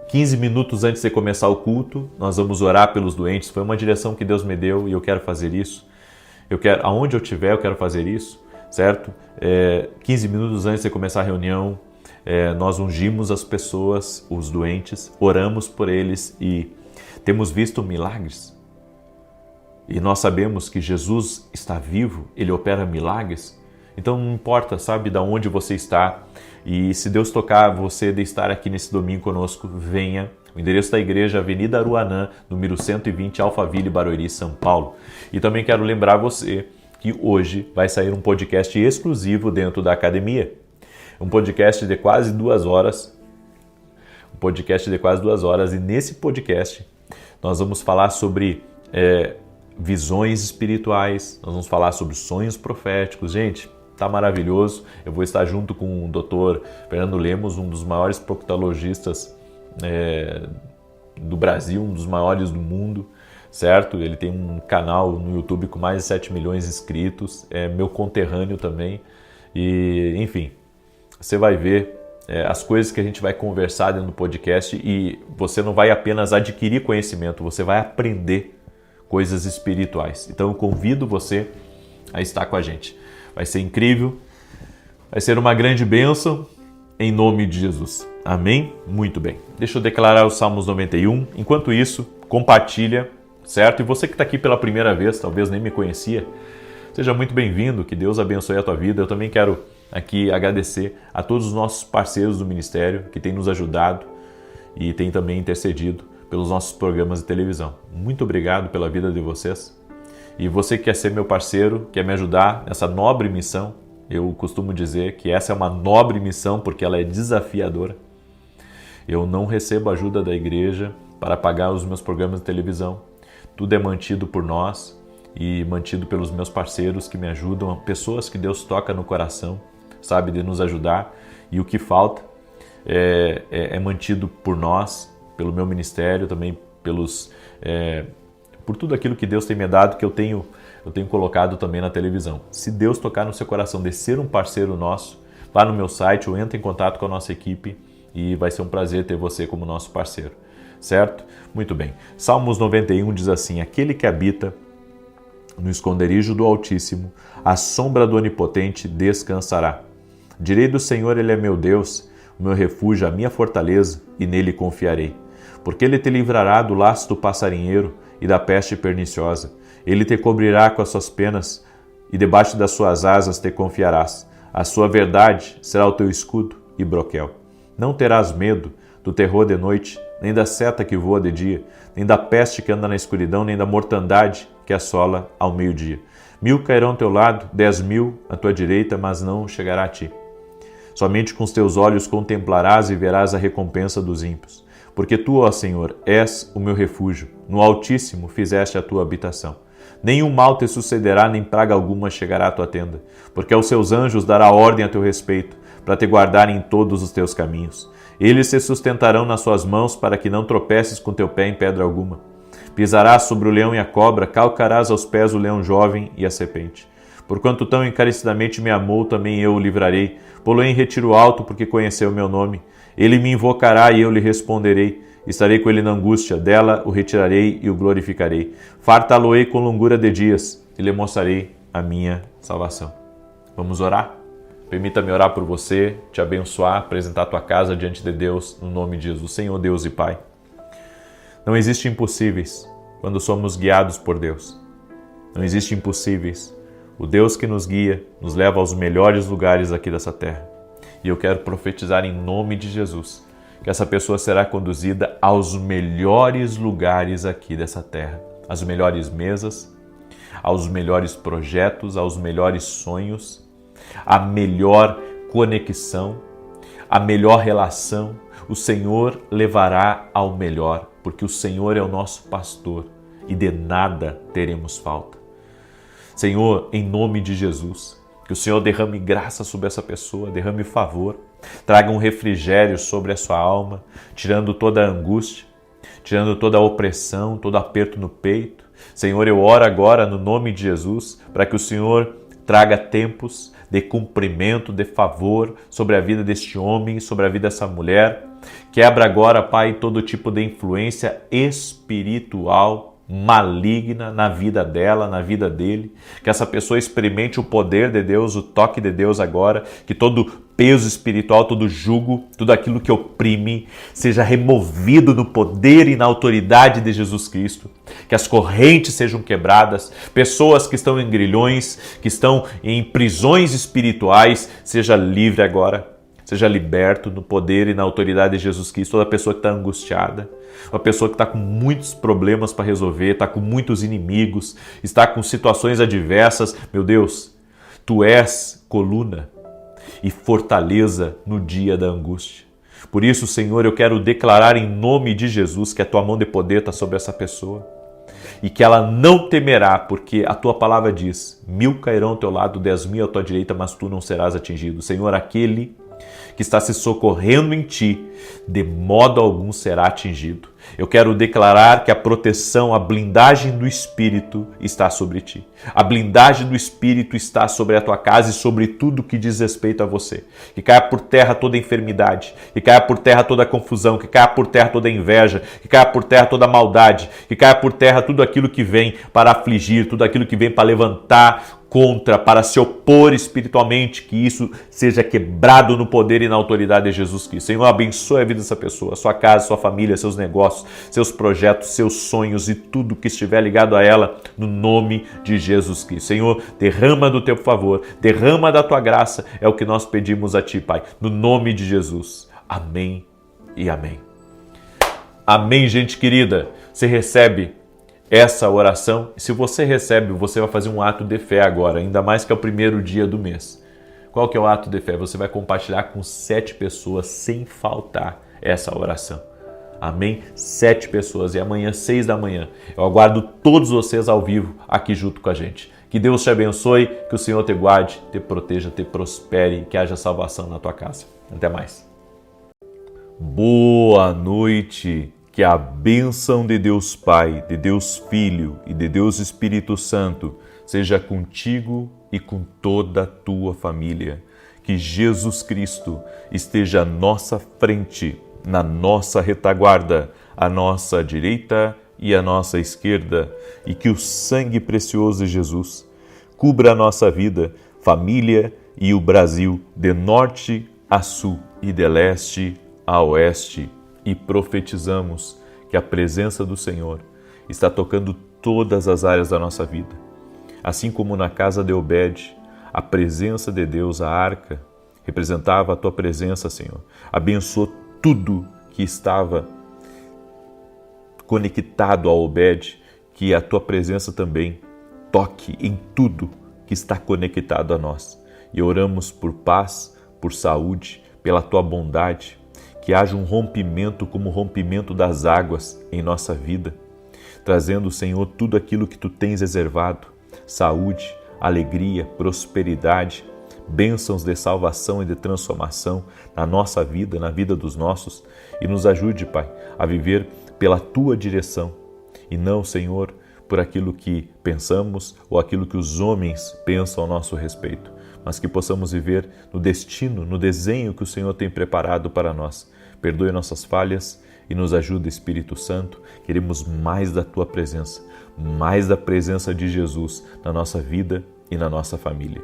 Speaker 1: 15 minutos antes de começar o culto, nós vamos orar pelos doentes. Foi uma direção que Deus me deu e eu quero fazer isso. Aonde eu estiver, eu quero fazer isso, certo? 15 minutos antes de começar a reunião, nós ungimos as pessoas, os doentes, oramos por eles e temos visto milagres. E nós sabemos que Jesus está vivo, Ele opera milagres. Então não importa, sabe, de onde você está. E se Deus tocar você de estar aqui nesse domingo conosco, venha. O endereço da igreja, Avenida Aruanã, número 120, Alphaville, Barueri, São Paulo. E também quero lembrar você que hoje vai sair um podcast exclusivo dentro da academia. Um podcast de quase 2 horas. E nesse podcast nós vamos falar sobre visões espirituais, nós vamos falar sobre sonhos proféticos. Gente, tá maravilhoso. Eu vou estar junto com o Dr. Fernando Lemos, um dos maiores proctologistas do Brasil, um dos maiores do mundo, certo? Ele tem um canal no YouTube com mais de 7 milhões de inscritos, é meu conterrâneo também. E, enfim, você vai ver as coisas que a gente vai conversar dentro do podcast e você não vai apenas adquirir conhecimento, você vai aprender coisas espirituais. Então eu convido você a estar com a gente. Vai ser incrível, vai ser uma grande bênção em nome de Jesus. Amém? Muito bem. Deixa eu declarar os Salmos 91. Enquanto isso, compartilha, certo? E você que está aqui pela primeira vez, talvez nem me conhecia, seja muito bem-vindo, que Deus abençoe a tua vida. Eu também quero aqui agradecer a todos os nossos parceiros do ministério que têm nos ajudado e têm também intercedido pelos nossos programas de televisão. Muito obrigado pela vida de vocês. E você que quer ser meu parceiro, quer me ajudar nessa nobre missão, eu costumo dizer que essa é uma nobre missão porque ela é desafiadora. Eu não recebo ajuda da igreja para pagar os meus programas de televisão. Tudo é mantido por nós e mantido pelos meus parceiros que me ajudam, pessoas que Deus toca no coração, sabe, de nos ajudar. E o que falta é mantido por nós, pelo meu ministério, também por tudo aquilo que Deus tem me dado, que eu tenho colocado também na televisão. Se Deus tocar no seu coração de ser um parceiro nosso, lá no meu site, ou entra em contato com a nossa equipe e vai ser um prazer ter você como nosso parceiro, certo? Muito bem. Salmos 91 diz assim: aquele que habita no esconderijo do Altíssimo, à sombra do Onipotente descansará. Direi do Senhor, Ele é meu Deus, o meu refúgio, a minha fortaleza, e nele confiarei. Porque Ele te livrará do laço do passarinheiro e da peste perniciosa. Ele te cobrirá com as suas penas, e debaixo das suas asas te confiarás. A sua verdade será o teu escudo e broquel. Não terás medo do terror de noite, nem da seta que voa de dia, nem da peste que anda na escuridão, nem da mortandade que assola ao meio-dia. 1000 cairão ao teu lado, 10.000 à tua direita, mas não chegará a ti. Somente com os teus olhos contemplarás e verás a recompensa dos ímpios. Porque tu, ó Senhor, és o meu refúgio, no Altíssimo fizeste a tua habitação. Nenhum mal te sucederá, nem praga alguma chegará à tua tenda, porque aos seus anjos dará ordem a teu respeito, para te guardarem em todos os teus caminhos. Eles se sustentarão nas suas mãos, para que não tropeces com teu pé em pedra alguma. Pisarás sobre o leão e a cobra, calcarás aos pés o leão jovem e a serpente. Porquanto tão encarecidamente me amou, também eu o livrarei. Pô-lo-ei em retiro alto, porque conheceu o meu nome. Ele me invocará e eu lhe responderei. Estarei com ele na angústia, dela o retirarei e o glorificarei. Fartá-lo-ei com longura de dias e lhe mostrarei a minha salvação. Vamos orar? Permita-me orar por você, te abençoar, apresentar a tua casa diante de Deus, no nome de Jesus. Senhor Deus e Pai, não existe impossíveis quando somos guiados por Deus. Não existe impossíveis. O Deus que nos guia nos leva aos melhores lugares aqui dessa terra. E eu quero profetizar em nome de Jesus que essa pessoa será conduzida aos melhores lugares aqui dessa terra, às melhores mesas, aos melhores projetos, aos melhores sonhos, a melhor conexão, a melhor relação. O Senhor levará ao melhor, porque o Senhor é o nosso pastor e de nada teremos falta. Senhor, em nome de Jesus, que o Senhor derrame graça sobre essa pessoa, derrame favor, traga um refrigério sobre a sua alma, tirando toda a angústia, tirando toda a opressão, todo aperto no peito. Senhor, eu oro agora no nome de Jesus para que o Senhor traga tempos de cumprimento, de favor sobre a vida deste homem, sobre a vida dessa mulher. Quebra agora, Pai, todo tipo de influência espiritual maligna na vida dela, na vida dele, que essa pessoa experimente o poder de Deus, o toque de Deus agora, que todo peso espiritual, todo jugo, tudo aquilo que oprime, seja removido no poder e na autoridade de Jesus Cristo, que as correntes sejam quebradas, pessoas que estão em grilhões, que estão em prisões espirituais, seja livre agora, seja liberto no poder e na autoridade de Jesus Cristo. Toda pessoa que está angustiada, uma pessoa que está com muitos problemas para resolver, está com muitos inimigos, está com situações adversas. Meu Deus, Tu és coluna e fortaleza no dia da angústia. Por isso, Senhor, eu quero declarar em nome de Jesus que a Tua mão de poder está sobre essa pessoa e que ela não temerá, porque a Tua palavra diz: 1000 cairão ao teu lado, 10.000 à tua direita, mas Tu não serás atingido. Senhor, aquele que está se socorrendo em ti, de modo algum será atingido. Eu quero declarar que a proteção, a blindagem do Espírito está sobre ti. A blindagem do Espírito está sobre a tua casa e sobre tudo que diz respeito a você. Que caia por terra toda enfermidade, que caia por terra toda confusão, que caia por terra toda inveja, que caia por terra toda maldade, que caia por terra tudo aquilo que vem para afligir, tudo aquilo que vem para levantar contra, para se opor espiritualmente, que isso seja quebrado no poder e na autoridade de Jesus Cristo. Senhor, abençoe a vida dessa pessoa, sua casa, sua família, seus negócios, seus projetos, seus sonhos e tudo que estiver ligado a ela, no nome de Jesus Cristo. Senhor, derrama do teu favor, derrama da tua graça, é o que nós pedimos a ti, Pai, no nome de Jesus. Amém e amém. Amém, gente querida. Você recebe essa oração? Se você recebe, você vai fazer um ato de fé agora, ainda mais que é o primeiro dia do mês. Qual que é o ato de fé? Você vai compartilhar com 7 pessoas sem faltar essa oração. Amém? 7 pessoas. E amanhã, 6 da manhã, eu aguardo todos vocês ao vivo aqui junto com a gente. Que Deus te abençoe, que o Senhor te guarde, te proteja, te prospere, que haja salvação na tua casa. Até mais. Boa noite. Que a bênção de Deus Pai, de Deus Filho e de Deus Espírito Santo seja contigo e com toda a tua família. Que Jesus Cristo esteja à nossa frente, na nossa retaguarda, à nossa direita e à nossa esquerda, e que o sangue precioso de Jesus cubra a nossa vida, família e o Brasil, de norte a sul e de leste a oeste. E profetizamos que a presença do Senhor está tocando todas as áreas da nossa vida. Assim como na casa de Obed, a presença de Deus, a arca, representava a tua presença, Senhor. Abençoou tudo que estava conectado a Obed, que a tua presença também toque em tudo que está conectado a nós. E oramos por paz, por saúde, pela tua bondade, que haja um rompimento como o rompimento das águas em nossa vida, trazendo, Senhor, tudo aquilo que Tu tens reservado, saúde, alegria, prosperidade, bênçãos de salvação e de transformação na nossa vida, na vida dos nossos, e nos ajude, Pai, a viver pela Tua direção e não, Senhor, por aquilo que pensamos ou aquilo que os homens pensam ao nosso respeito, mas que possamos viver no destino, no desenho que o Senhor tem preparado para nós. Perdoe nossas falhas e nos ajude, Espírito Santo. Queremos mais da Tua presença, mais da presença de Jesus na nossa vida e na nossa família.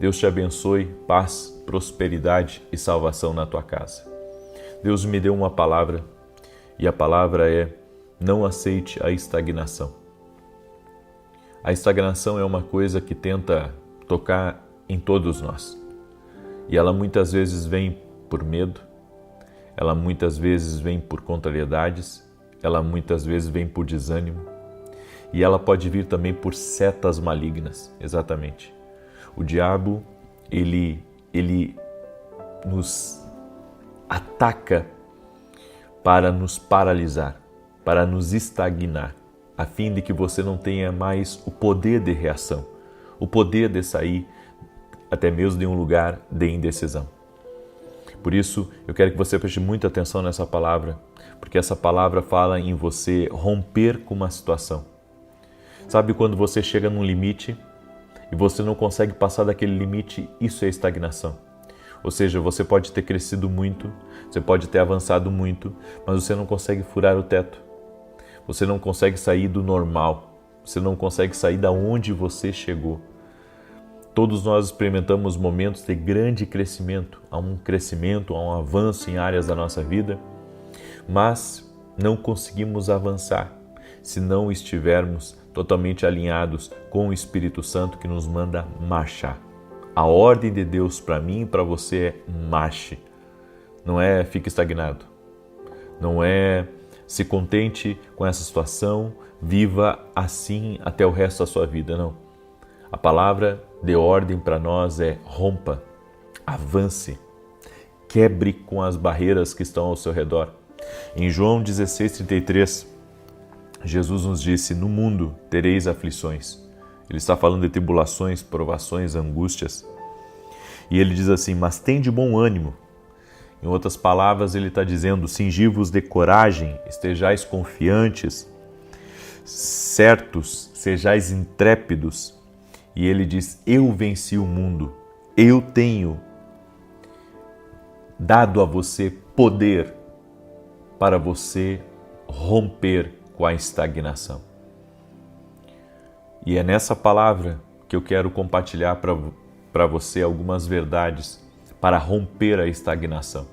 Speaker 1: Deus te abençoe, paz, prosperidade e salvação na tua casa. Deus me deu uma palavra e a palavra é: não aceite a estagnação. A estagnação é uma coisa que tenta tocar em todos nós. E ela muitas vezes vem por medo, ela muitas vezes vem por contrariedades, ela muitas vezes vem por desânimo e ela pode vir também por setas malignas, exatamente. O diabo, ele nos ataca para nos paralisar, para nos estagnar, a fim de que você não tenha mais o poder de reação, o poder de sair até mesmo de um lugar de indecisão. Por isso, eu quero que você preste muita atenção nessa palavra, porque essa palavra fala em você romper com uma situação. Sabe quando você chega num limite e você não consegue passar daquele limite? Isso é estagnação. Ou seja, você pode ter crescido muito, você pode ter avançado muito, mas você não consegue furar o teto. Você não consegue sair do normal, você não consegue sair da onde você chegou. Todos nós experimentamos momentos de grande crescimento, há um avanço em áreas da nossa vida, mas não conseguimos avançar se não estivermos totalmente alinhados com o Espírito Santo que nos manda marchar. A ordem de Deus para mim e para você é marche, não é fique estagnado, não é se contente com essa situação, viva assim até o resto da sua vida, não. A palavra de ordem para nós é rompa, avance, quebre com as barreiras que estão ao seu redor. Em João 16:33, Jesus nos disse: no mundo tereis aflições. Ele está falando de tribulações, provações, angústias. E ele diz assim, mas tem de bom ânimo. Em outras palavras, ele está dizendo, cingi-vos de coragem, estejais confiantes, certos, sejais intrépidos. E ele diz, eu venci o mundo, eu tenho dado a você poder para você romper com a estagnação. E é nessa palavra que eu quero compartilhar para você algumas verdades para romper a estagnação.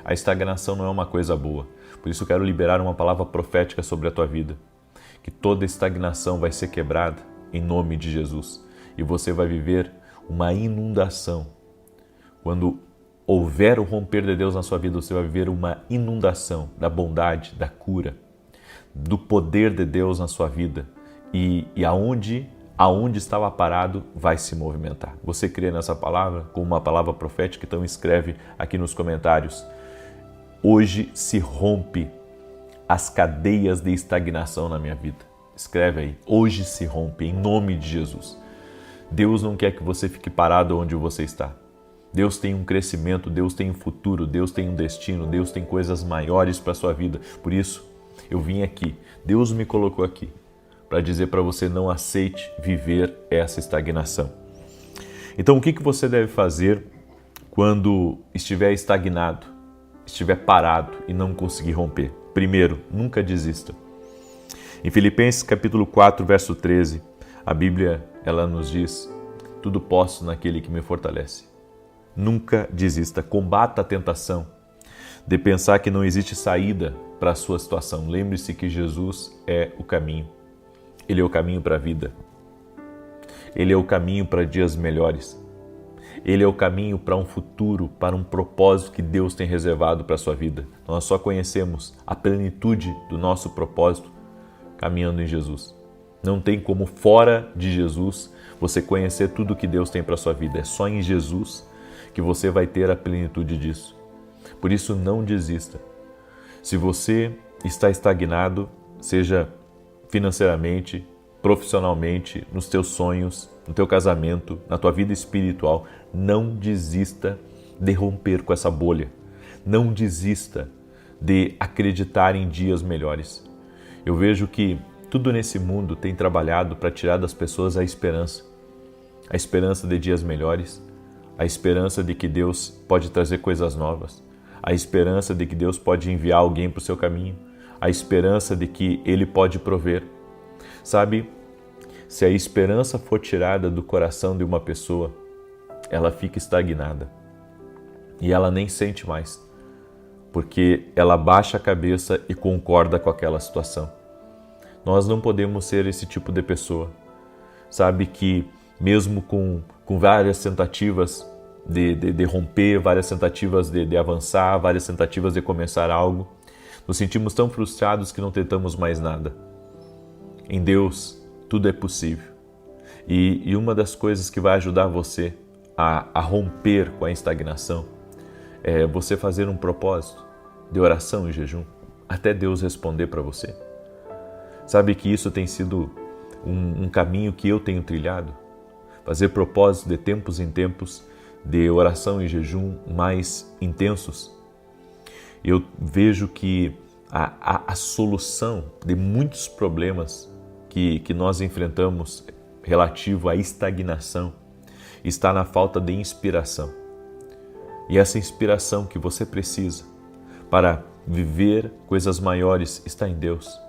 Speaker 1: A estagnação não é uma coisa boa, por isso eu quero liberar uma palavra profética sobre a tua vida, que toda estagnação vai ser quebrada em nome de Jesus e você vai viver uma inundação. Quando houver o romper de Deus na sua vida, você vai viver uma inundação da bondade, da cura, do poder de Deus na sua vida e aonde estava parado vai se movimentar. Você crê nessa palavra como uma palavra profética? Então escreve aqui nos comentários. Hoje se rompe as cadeias de estagnação na minha vida. Escreve aí. Hoje se rompe em nome de Jesus. Deus não quer que você fique parado onde você está. Deus tem um crescimento, Deus tem um futuro, Deus tem um destino, Deus tem coisas maiores para a sua vida. Por isso, eu vim aqui, Deus me colocou aqui para dizer para você não aceite viver essa estagnação. Então, o que você deve fazer quando estiver estagnado, estiver parado e não conseguir romper? Primeiro, nunca desista. Em Filipenses capítulo 4, verso 13, a Bíblia ela nos diz, tudo posso naquele que me fortalece. Nunca desista, combata a tentação de pensar que não existe saída para a sua situação. Lembre-se que Jesus é o caminho. Ele é o caminho para a vida. Ele é o caminho para dias melhores. Ele é o caminho para um futuro, para um propósito que Deus tem reservado para a sua vida. Nós só conhecemos a plenitude do nosso propósito caminhando em Jesus. Não tem como fora de Jesus você conhecer tudo que Deus tem para a sua vida. É só em Jesus que você vai ter a plenitude disso. Por isso, não desista. Se você está estagnado, seja financeiramente, profissionalmente, nos teus sonhos, no teu casamento, na tua vida espiritual, não desista de romper com essa bolha. Não desista de acreditar em dias melhores. Eu vejo que tudo nesse mundo tem trabalhado para tirar das pessoas a esperança de dias melhores, a esperança de que Deus pode trazer coisas novas, a esperança de que Deus pode enviar alguém para o seu caminho, a esperança de que Ele pode prover. Sabe, se a esperança for tirada do coração de uma pessoa, ela fica estagnada e ela nem sente mais, porque ela baixa a cabeça e concorda com aquela situação. Nós não podemos ser esse tipo de pessoa. Sabe que mesmo com várias tentativas de romper, várias tentativas de avançar, várias tentativas de começar algo, nos sentimos tão frustrados que não tentamos mais nada. Em Deus, tudo é possível. E uma das coisas que vai ajudar você a romper com a estagnação é você fazer um propósito de oração e jejum, até Deus responder para você. Sabe que isso tem sido um caminho que eu tenho trilhado? Fazer propósitos de tempos em tempos de oração e jejum mais intensos. Eu vejo que a solução de muitos problemas que nós enfrentamos relativo à estagnação está na falta de inspiração. E essa inspiração que você precisa para viver coisas maiores está em Deus.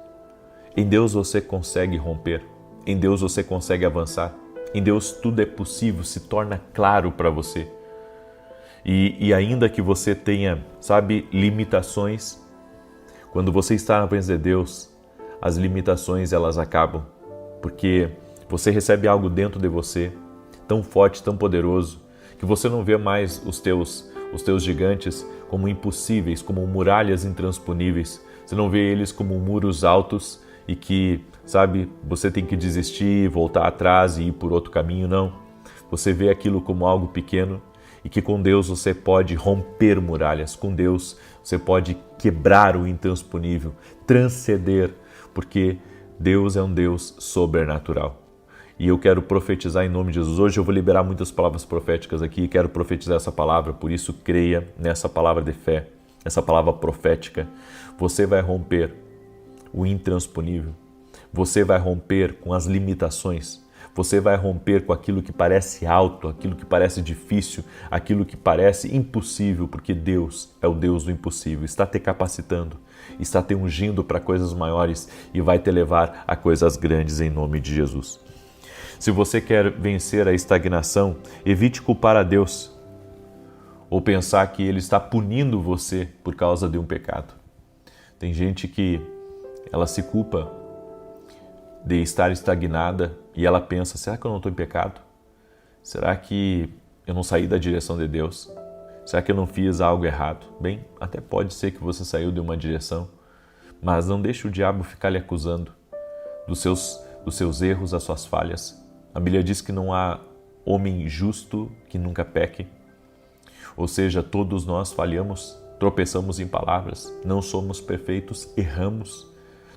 Speaker 1: Em Deus você consegue romper, em Deus você consegue avançar, em Deus tudo é possível, se torna claro para você. E ainda que você tenha, sabe, limitações, quando você está na presença de Deus, as limitações elas acabam, porque você recebe algo dentro de você, tão forte, tão poderoso, que você não vê mais os teus gigantes como impossíveis, como muralhas intransponíveis. Você não vê eles como muros altos e que, sabe, você tem que desistir, voltar atrás e ir por outro caminho, não. Você vê aquilo como algo pequeno e que com Deus você pode romper muralhas, com Deus você pode quebrar o intransponível, transcender, porque Deus é um Deus sobrenatural. E eu quero profetizar em nome de Jesus. Hoje eu vou liberar muitas palavras proféticas aqui e quero profetizar essa palavra, por isso creia nessa palavra de fé, essa palavra profética. Você vai romper o intransponível, você vai romper com as limitações, você vai romper com aquilo que parece alto, aquilo que parece difícil, aquilo que parece impossível, porque Deus é o Deus do impossível, está te capacitando, está te ungindo para coisas maiores e vai te levar a coisas grandes em nome de Jesus. Se você quer vencer a estagnação, evite culpar a Deus ou pensar que Ele está punindo você por causa de um pecado. Tem gente que ela se culpa de estar estagnada e ela pensa, será que eu não estou em pecado? Será que eu não saí da direção de Deus? Será que eu não fiz algo errado? Bem, até pode ser que você saiu de uma direção, mas não deixe o diabo ficar lhe acusando dos seus erros, das suas falhas. A Bíblia diz que não há homem justo que nunca peque. Ou seja, todos nós falhamos, tropeçamos em palavras, não somos perfeitos, erramos,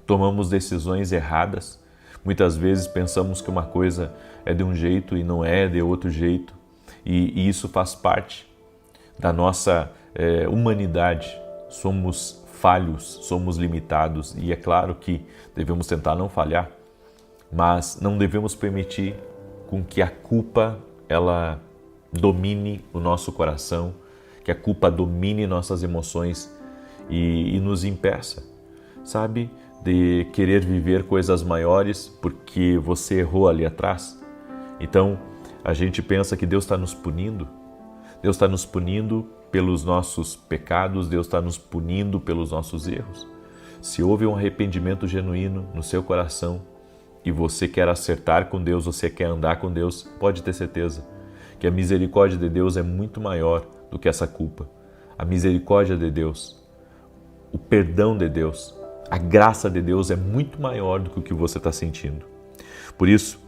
Speaker 1: tomamos decisões erradas. Muitas vezes pensamos que uma coisa é de um jeito e não é de outro jeito. E isso faz parte da nossa humanidade. Somos falhos, somos limitados e é claro que devemos tentar não falhar, mas não devemos permitir com que a culpa ela domine o nosso coração, que a culpa domine nossas emoções e nos impeça, sabe, de querer viver coisas maiores porque você errou ali atrás. Então, a gente pensa que Deus está nos punindo. Deus está nos punindo pelos nossos pecados, Deus está nos punindo pelos nossos erros. Se houve um arrependimento genuíno no seu coração e você quer acertar com Deus, você quer andar com Deus, pode ter certeza que a misericórdia de Deus é muito maior do que essa culpa. A misericórdia de Deus, o perdão de Deus, a graça de Deus é muito maior do que o que você está sentindo. Por isso,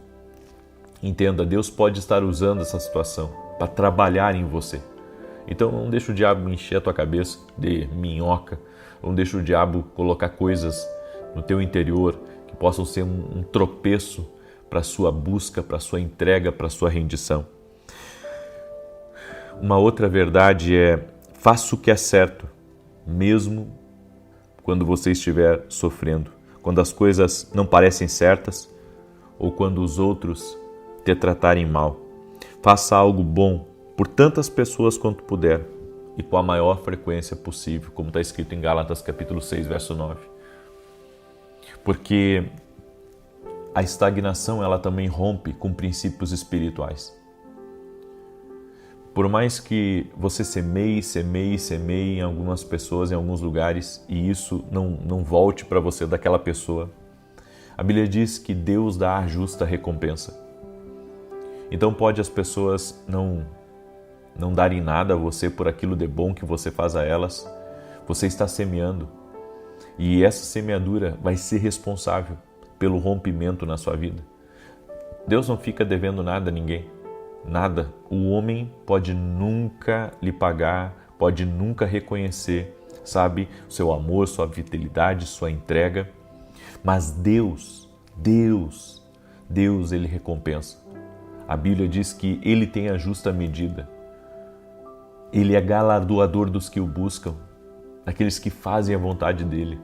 Speaker 1: entenda, Deus pode estar usando essa situação para trabalhar em você. Então não deixa o diabo encher a tua cabeça de minhoca, não deixa o diabo colocar coisas no teu interior que possam ser um tropeço para a sua busca, para a sua entrega, para a sua rendição. Uma outra verdade é, faça o que é certo, mesmo quando você estiver sofrendo, quando as coisas não parecem certas ou quando os outros te tratarem mal. Faça algo bom por tantas pessoas quanto puder e com a maior frequência possível, como está escrito em Gálatas capítulo 6, verso 9. Porque a estagnação ela também rompe com princípios espirituais. Por mais que você semeie em algumas pessoas, em alguns lugares, e isso não volte para você daquela pessoa, a Bíblia diz que Deus dá a justa recompensa. Então pode as pessoas não darem nada a você por aquilo de bom que você faz a elas, você está semeando. E essa semeadura vai ser responsável pelo rompimento na sua vida. Deus não fica devendo nada a ninguém. Nada. O homem pode nunca lhe pagar, pode nunca reconhecer, sabe, seu amor, sua fidelidade, sua entrega. Mas Deus, Ele recompensa. A Bíblia diz que Ele tem a justa medida. Ele é galardoador dos que o buscam, daqueles que fazem a vontade dEle.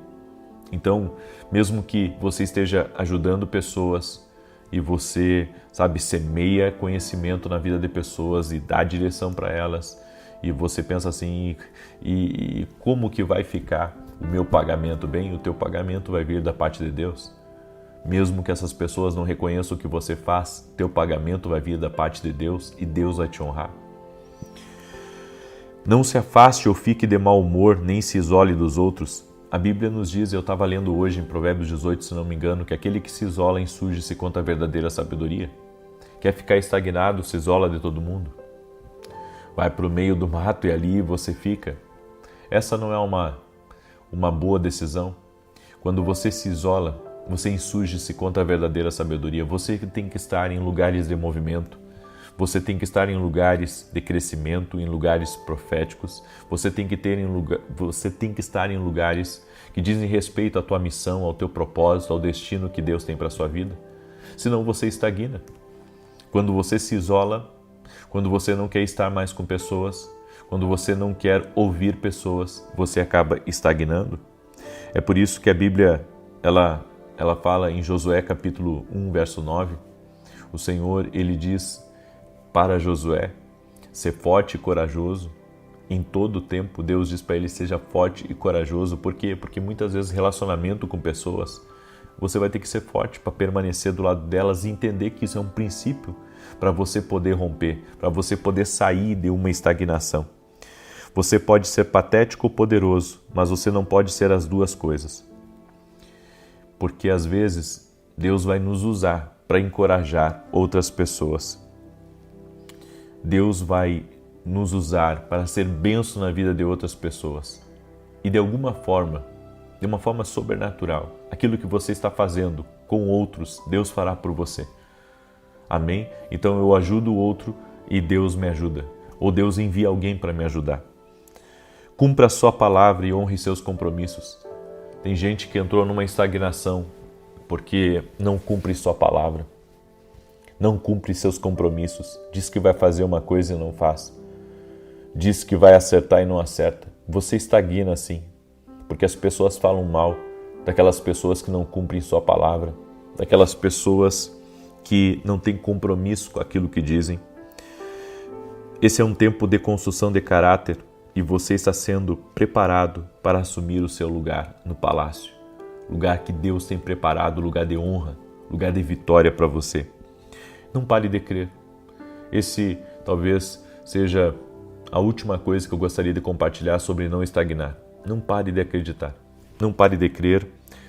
Speaker 1: Então, mesmo que você esteja ajudando pessoas, e você, sabe, semeia conhecimento na vida de pessoas e dá direção para elas. E você pensa assim, e como que vai ficar o meu pagamento? Bem, o teu pagamento vai vir da parte de Deus. Mesmo que essas pessoas não reconheçam o que você faz, teu pagamento vai vir da parte de Deus e Deus vai te honrar. Não se afaste ou fique de mau humor, nem se isole dos outros. A Bíblia nos diz, eu estava lendo hoje em Provérbios 18, se não me engano, que aquele que se isola insurge-se contra a verdadeira sabedoria. Quer ficar estagnado, se isola de todo mundo. Vai para o meio do mato e ali você fica. Essa não é uma boa decisão. Quando você se isola, você insurge-se contra a verdadeira sabedoria. Você tem que estar em lugares de movimento. Você tem que estar em lugares de crescimento, em lugares proféticos. Você tem que estar em lugares que dizem respeito à tua missão, ao teu propósito, ao destino que Deus tem para a sua vida. senão você estagna. Quando você se isola, quando você não quer estar mais com pessoas, quando você não quer ouvir pessoas, você acaba estagnando. É por isso que a Bíblia, ela fala em Josué capítulo 1, verso 9, o Senhor, ele diz para Josué, ser forte e corajoso. Em todo o tempo, Deus diz para ele, seja forte e corajoso. Por quê? Porque muitas vezes relacionamento com pessoas, você vai ter que ser forte para permanecer do lado delas e entender que isso é um princípio para você poder romper, para você poder sair de uma estagnação. Você pode ser patético ou poderoso, mas você não pode ser as duas coisas. Porque às vezes Deus vai nos usar para encorajar outras pessoas. Deus vai nos usar para ser bênção na vida de outras pessoas. E de alguma forma, de uma forma sobrenatural, aquilo que você está fazendo com outros, Deus fará por você. Amém? Então eu ajudo o outro e Deus me ajuda. Ou Deus envia alguém para me ajudar. Cumpra a sua palavra e honre seus compromissos. Tem gente que entrou numa estagnação porque não cumpre sua palavra. Não cumpre seus compromissos. Diz que vai fazer uma coisa e não faz. Diz que vai acertar e não acerta. Você estagna assim, porque as pessoas falam mal daquelas pessoas que não cumprem sua palavra, daquelas pessoas que não têm compromisso com aquilo que dizem. Esse é um tempo de construção de caráter e você está sendo preparado para assumir o seu lugar no palácio. Lugar que Deus tem preparado, lugar de honra, lugar de vitória para você. Não pare de crer. Esse talvez seja a última coisa que eu gostaria de compartilhar sobre não estagnar. Não pare de acreditar. Não pare de crer,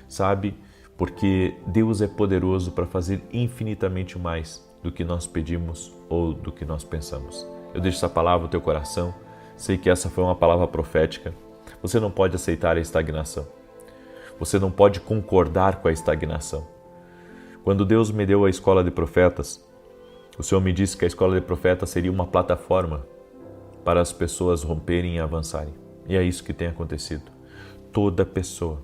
Speaker 1: sabe? Porque Deus é poderoso para fazer infinitamente mais do que nós pedimos ou do que nós pensamos. Eu deixo essa palavra no teu coração. Sei que essa foi uma palavra profética. Você não pode aceitar a estagnação. Você não pode concordar com a estagnação. Quando Deus me deu a escola de profetas, o Senhor me disse que a escola de profetas seria uma plataforma para as pessoas romperem e avançarem. E é isso que tem acontecido. Toda pessoa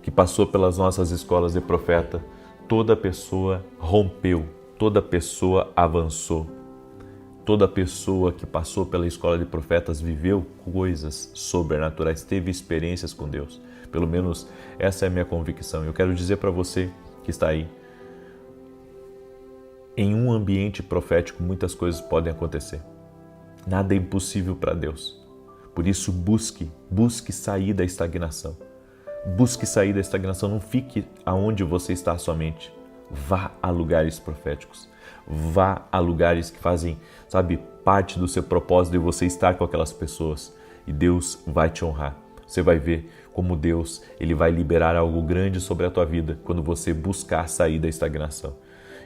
Speaker 1: que passou pelas nossas escolas de profeta, toda pessoa rompeu, toda pessoa avançou. Toda pessoa que passou pela escola de profetas viveu coisas sobrenaturais, teve experiências com Deus. Pelo menos essa é a minha convicção. Eu quero dizer para você que está aí, em um ambiente profético muitas coisas podem acontecer. Nada é impossível para Deus. Por isso busque sair da estagnação. Busque sair da estagnação, não fique aonde você está somente. Vá a lugares proféticos. Vá a lugares que fazem, parte do seu propósito de você estar com aquelas pessoas. E Deus vai te honrar. Você vai ver como Deus, Ele vai liberar algo grande sobre a tua vida quando você buscar sair da estagnação.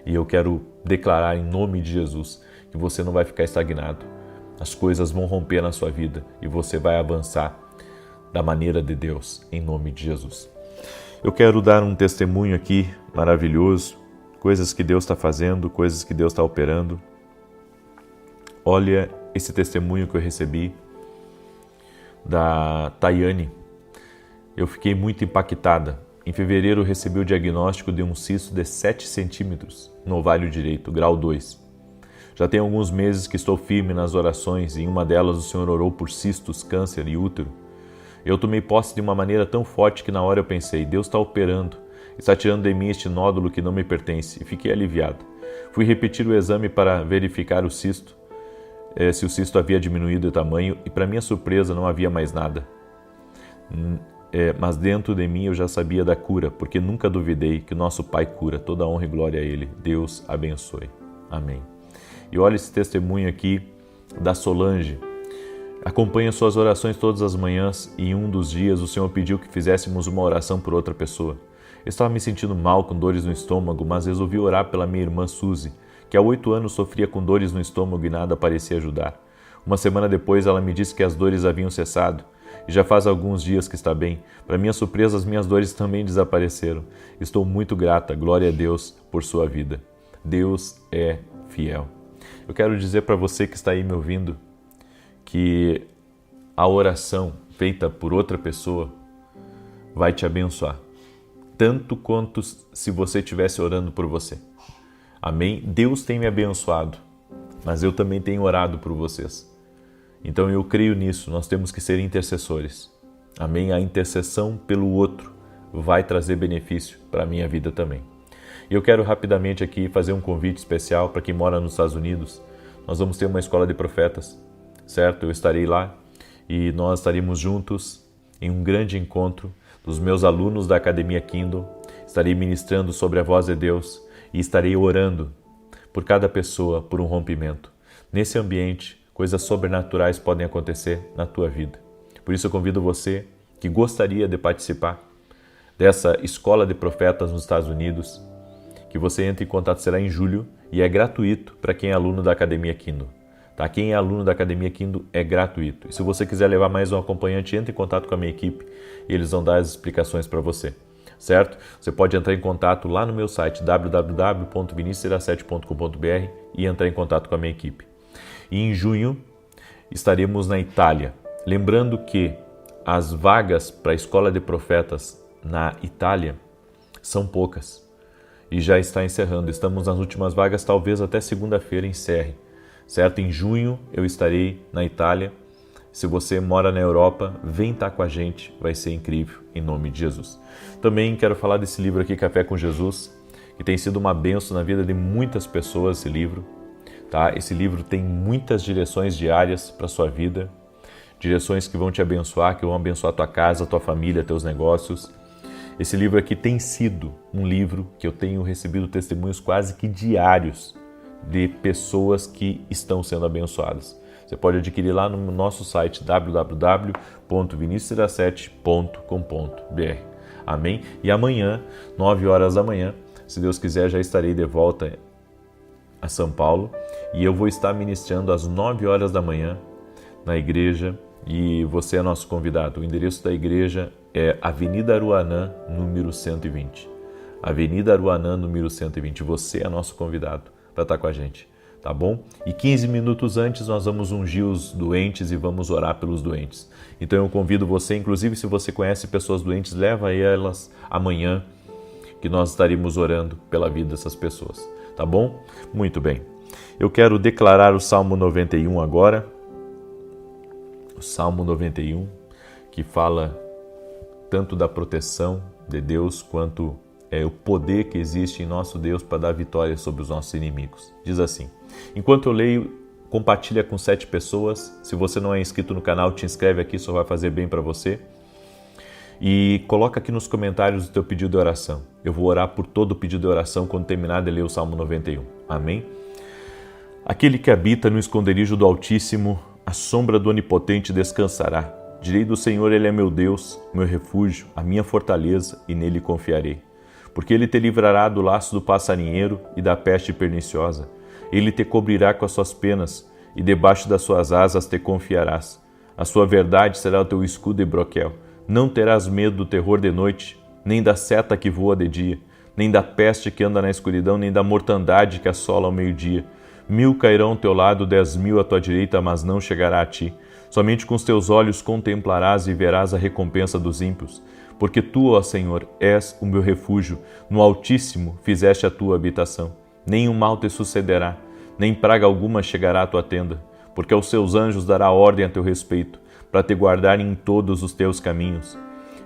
Speaker 1: E eu quero declarar em nome de Jesus que você não vai ficar estagnado. As coisas vão romper na sua vida e você vai avançar da maneira de Deus, em nome de Jesus. Eu quero dar um testemunho aqui maravilhoso, coisas que Deus está fazendo, coisas que Deus está operando. Olha esse testemunho que eu recebi da Tayane. Eu fiquei muito impactada. Em fevereiro eu recebi o diagnóstico de um cisto de 7 centímetros no ovário direito, grau 2. Já tem alguns meses que estou firme nas orações e em uma delas o Senhor orou por cistos, câncer e útero. Eu tomei posse de uma maneira tão forte que na hora eu pensei, Deus está operando, está tirando de mim este nódulo que não me pertence, e fiquei aliviado. Fui repetir o exame para verificar o cisto, se o cisto havia diminuído de tamanho, e para minha surpresa não havia mais nada. Mas dentro de mim eu já sabia da cura, porque nunca duvidei que nosso Pai cura, toda honra e glória a Ele. Deus abençoe. Amém. E olha esse testemunho aqui da Solange. Acompanha suas orações todas as manhãs e em um dos dias o Senhor pediu que fizéssemos uma oração por outra pessoa. Eu estava me sentindo mal, com dores no estômago, mas resolvi orar pela minha irmã Suzy, que há 8 anos sofria com dores no estômago e nada parecia ajudar. Uma semana depois ela me disse que as dores haviam cessado e já faz alguns dias que está bem. Para minha surpresa, as minhas dores também desapareceram. Estou muito grata, glória a Deus, por sua vida. Deus é fiel. Eu quero dizer para você que está aí me ouvindo que a oração feita por outra pessoa vai te abençoar. tanto quanto se você estivesse orando por você. Amém? Deus tem me abençoado, mas eu também tenho orado por vocês. Então eu creio nisso, nós temos que ser intercessores. Amém? A intercessão pelo outro vai trazer benefício para a minha vida também. E eu quero rapidamente aqui fazer um convite especial para quem mora nos Estados Unidos. Nós vamos ter uma escola de profetas, certo? Eu estarei lá e nós estaremos juntos em um grande encontro dos meus alunos da Academia Kindle. Estarei ministrando sobre a voz de Deus e estarei orando por cada pessoa por um rompimento. Nesse ambiente, coisas sobrenaturais podem acontecer na tua vida. Por isso eu convido você que gostaria de participar dessa escola de profetas nos Estados Unidos, que você entre em contato, será em julho e é gratuito para quem é aluno da Academia Kindle. Tá? Quem é aluno da Academia Kindle é gratuito. E se você quiser levar mais um acompanhante, entre em contato com a minha equipe e eles vão dar as explicações para você. Certo? Você pode entrar em contato lá no meu site www.vinicius17.com.br e entrar em contato com a minha equipe. E em junho estaremos na Itália. Lembrando que as vagas para a Escola de Profetas na Itália são poucas e já está encerrando. Estamos nas últimas vagas, talvez até segunda-feira encerre. Certo? Em junho eu estarei na Itália. Se você mora na Europa, vem estar com a gente, vai ser incrível, em nome de Jesus. Também quero falar desse livro aqui, Café com Jesus, que tem sido uma bênção na vida de muitas pessoas, esse livro. Tá? Esse livro tem muitas direções diárias para a sua vida, direções que vão te abençoar, que vão abençoar a tua casa, a tua família, teus negócios. Esse livro aqui tem sido um livro que eu tenho recebido testemunhos quase que diários de pessoas que estão sendo abençoadas. Você pode adquirir lá no nosso site www.vinicius17.com.br. Amém? E amanhã, 9 horas da manhã, se Deus quiser, já estarei de volta a São Paulo e eu vou estar ministrando às 9 horas da manhã na igreja e você é nosso convidado. O endereço da igreja é Avenida Aruanã, número 120. Avenida Aruanã, número 120. Você é nosso convidado para estar com a gente. Tá bom? E 15 minutos antes nós vamos ungir os doentes e vamos orar pelos doentes. Então eu convido você, inclusive se você conhece pessoas doentes, leva elas amanhã que nós estaremos orando pela vida dessas pessoas. Tá bom? Muito bem. Eu quero declarar o Salmo 91 agora. O Salmo 91, que fala tanto da proteção de Deus quanto o poder que existe em nosso Deus para dar vitória sobre os nossos inimigos. Diz assim: enquanto eu leio, compartilha com 7 pessoas. Se você não é inscrito no canal, te inscreve aqui, só vai fazer bem para você. E coloca aqui nos comentários o teu pedido de oração. Eu vou orar por todo o pedido de oração quando terminar de ler o Salmo 91. Amém? Aquele que habita no esconderijo do Altíssimo, a sombra do Onipotente descansará. Direi do Senhor, Ele é meu Deus, meu refúgio, a minha fortaleza, e nele confiarei. Porque Ele te livrará do laço do passarinheiro e da peste perniciosa. Ele te cobrirá com as suas penas, e debaixo das suas asas te confiarás. A sua verdade será o teu escudo e broquel. Não terás medo do terror de noite, nem da seta que voa de dia, nem da peste que anda na escuridão, nem da mortandade que assola ao meio-dia. 1000 cairão ao teu lado, 10.000 à tua direita, mas não chegará a ti. Somente com os teus olhos contemplarás e verás a recompensa dos ímpios. Porque tu, ó Senhor, és o meu refúgio, no Altíssimo fizeste a tua habitação. Nenhum mal te sucederá, nem praga alguma chegará à tua tenda, porque aos seus anjos dará ordem a teu respeito, para te guardarem em todos os teus caminhos.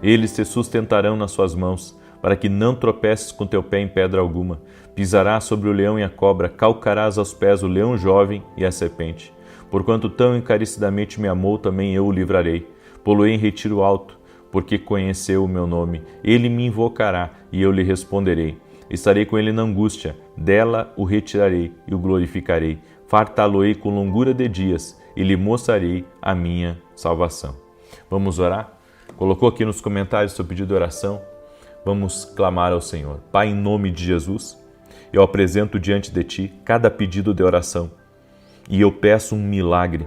Speaker 1: Eles te sustentarão nas suas mãos, para que não tropeces com teu pé em pedra alguma. Pisarás sobre o leão e a cobra, calcarás aos pés o leão jovem e a serpente. Porquanto tão encarecidamente me amou, também eu o livrarei. Pô-lo-ei em retiro alto, porque conheceu o meu nome. Ele me invocará, e eu lhe responderei. Estarei com ele na angústia, dela o retirarei e o glorificarei. Fartá-lo-ei com longura de dias, e lhe mostrarei a minha salvação. Vamos orar? Colocou aqui nos comentários seu pedido de oração? Vamos clamar ao Senhor. Pai, em nome de Jesus, eu apresento diante de Ti cada pedido de oração e eu peço um milagre.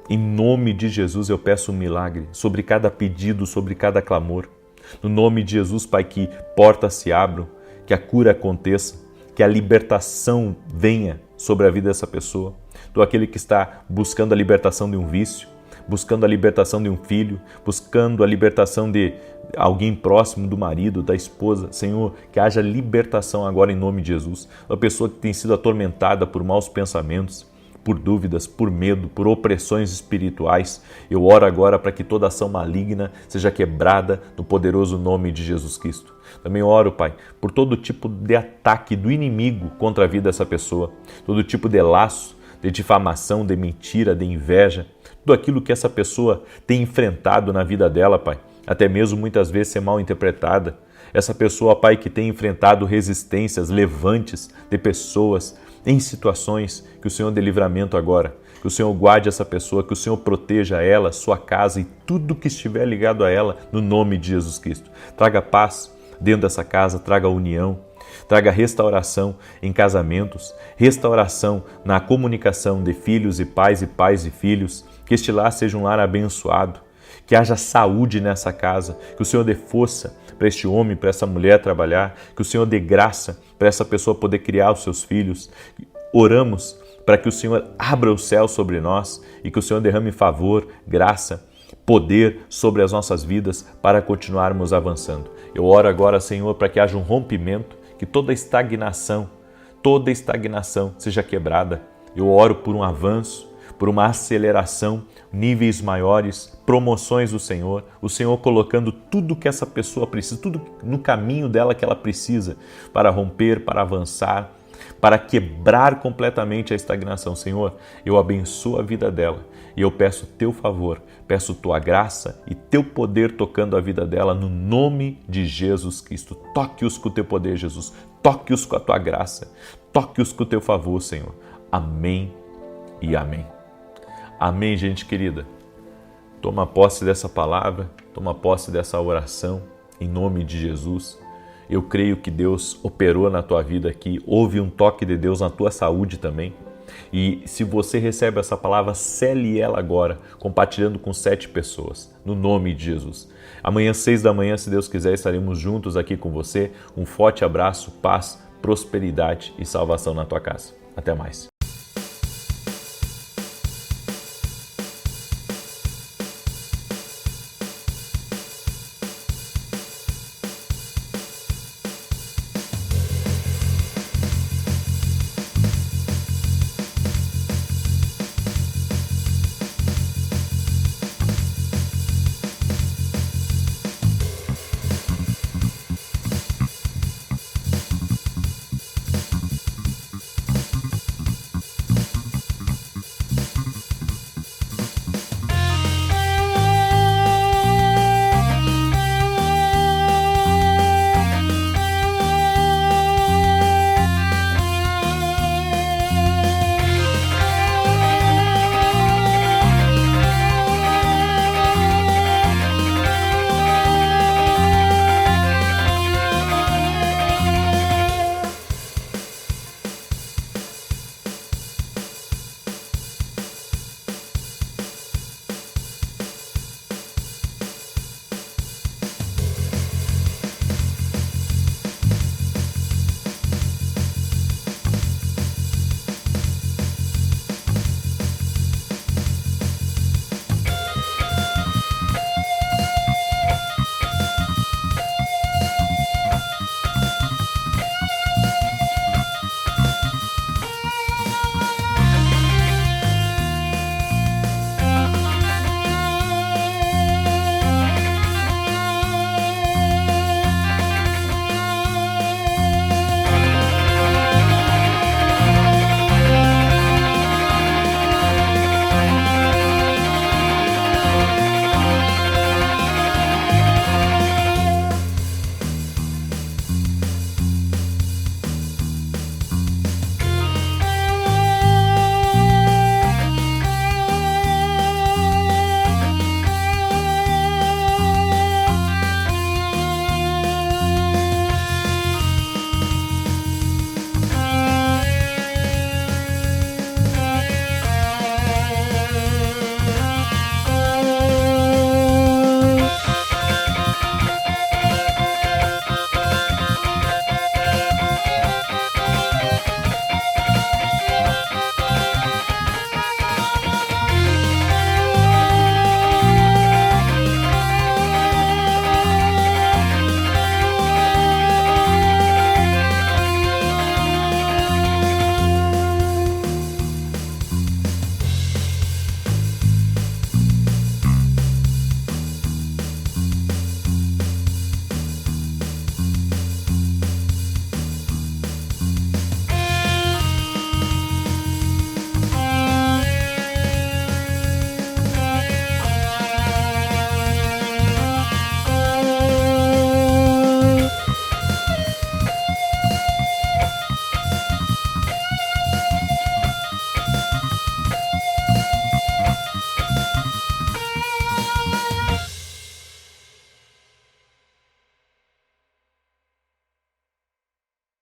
Speaker 1: Em nome de Jesus eu peço um milagre sobre cada pedido, sobre cada clamor. No nome de Jesus, Pai, que portas se abram, que a cura aconteça, que a libertação venha sobre a vida dessa pessoa. Tu aquele que está buscando a libertação de um vício, buscando a libertação de um filho, buscando a libertação de alguém próximo do marido, da esposa. Senhor, que haja libertação agora em nome de Jesus. Uma pessoa que tem sido atormentada por maus pensamentos, por dúvidas, por medo, por opressões espirituais. Eu oro agora para que toda ação maligna seja quebrada no poderoso nome de Jesus Cristo. Também oro, Pai, por todo tipo de ataque do inimigo contra a vida dessa pessoa, todo tipo de laço, de difamação, de mentira, de inveja, tudo aquilo que essa pessoa tem enfrentado na vida dela, Pai, até mesmo muitas vezes ser mal interpretada. Essa pessoa, Pai, que tem enfrentado resistências, levantes de pessoas em situações, que o Senhor dê livramento agora, que o Senhor guarde essa pessoa, que o Senhor proteja ela, sua casa e tudo que estiver ligado a ela, no nome de Jesus Cristo. Traga paz dentro dessa casa, traga união, traga restauração em casamentos, restauração na comunicação de filhos e pais e filhos, que este lar seja um lar abençoado, que haja saúde nessa casa, que o Senhor dê força para este homem, para essa mulher trabalhar, que o Senhor dê graça para essa pessoa poder criar os seus filhos. Oramos para que o Senhor abra o céu sobre nós e que o Senhor derrame favor, graça, poder sobre as nossas vidas para continuarmos avançando. Eu oro agora, Senhor, para que haja um rompimento, que toda estagnação seja quebrada. Eu oro por um avanço, por uma aceleração, níveis maiores, promoções do Senhor, o Senhor colocando tudo que essa pessoa precisa, tudo no caminho dela que ela precisa para romper, para avançar, para quebrar completamente a estagnação. Senhor, eu abençoo a vida dela e eu peço teu favor, peço tua graça e teu poder tocando a vida dela no nome de Jesus Cristo. Toque-os com o teu poder, Jesus. Toque-os com a tua graça. Toque-os com o teu favor, Senhor. Amém e amém. Amém, gente querida. Toma posse dessa palavra, toma posse dessa oração, em nome de Jesus. Eu creio que Deus operou na tua vida aqui, houve um toque de Deus na tua saúde também. E se você recebe essa palavra, cele ela agora, compartilhando com 7 pessoas, no nome de Jesus. Amanhã, 6 da manhã, se Deus quiser, estaremos juntos aqui com você. Um forte abraço, paz, prosperidade e salvação na tua casa. Até mais.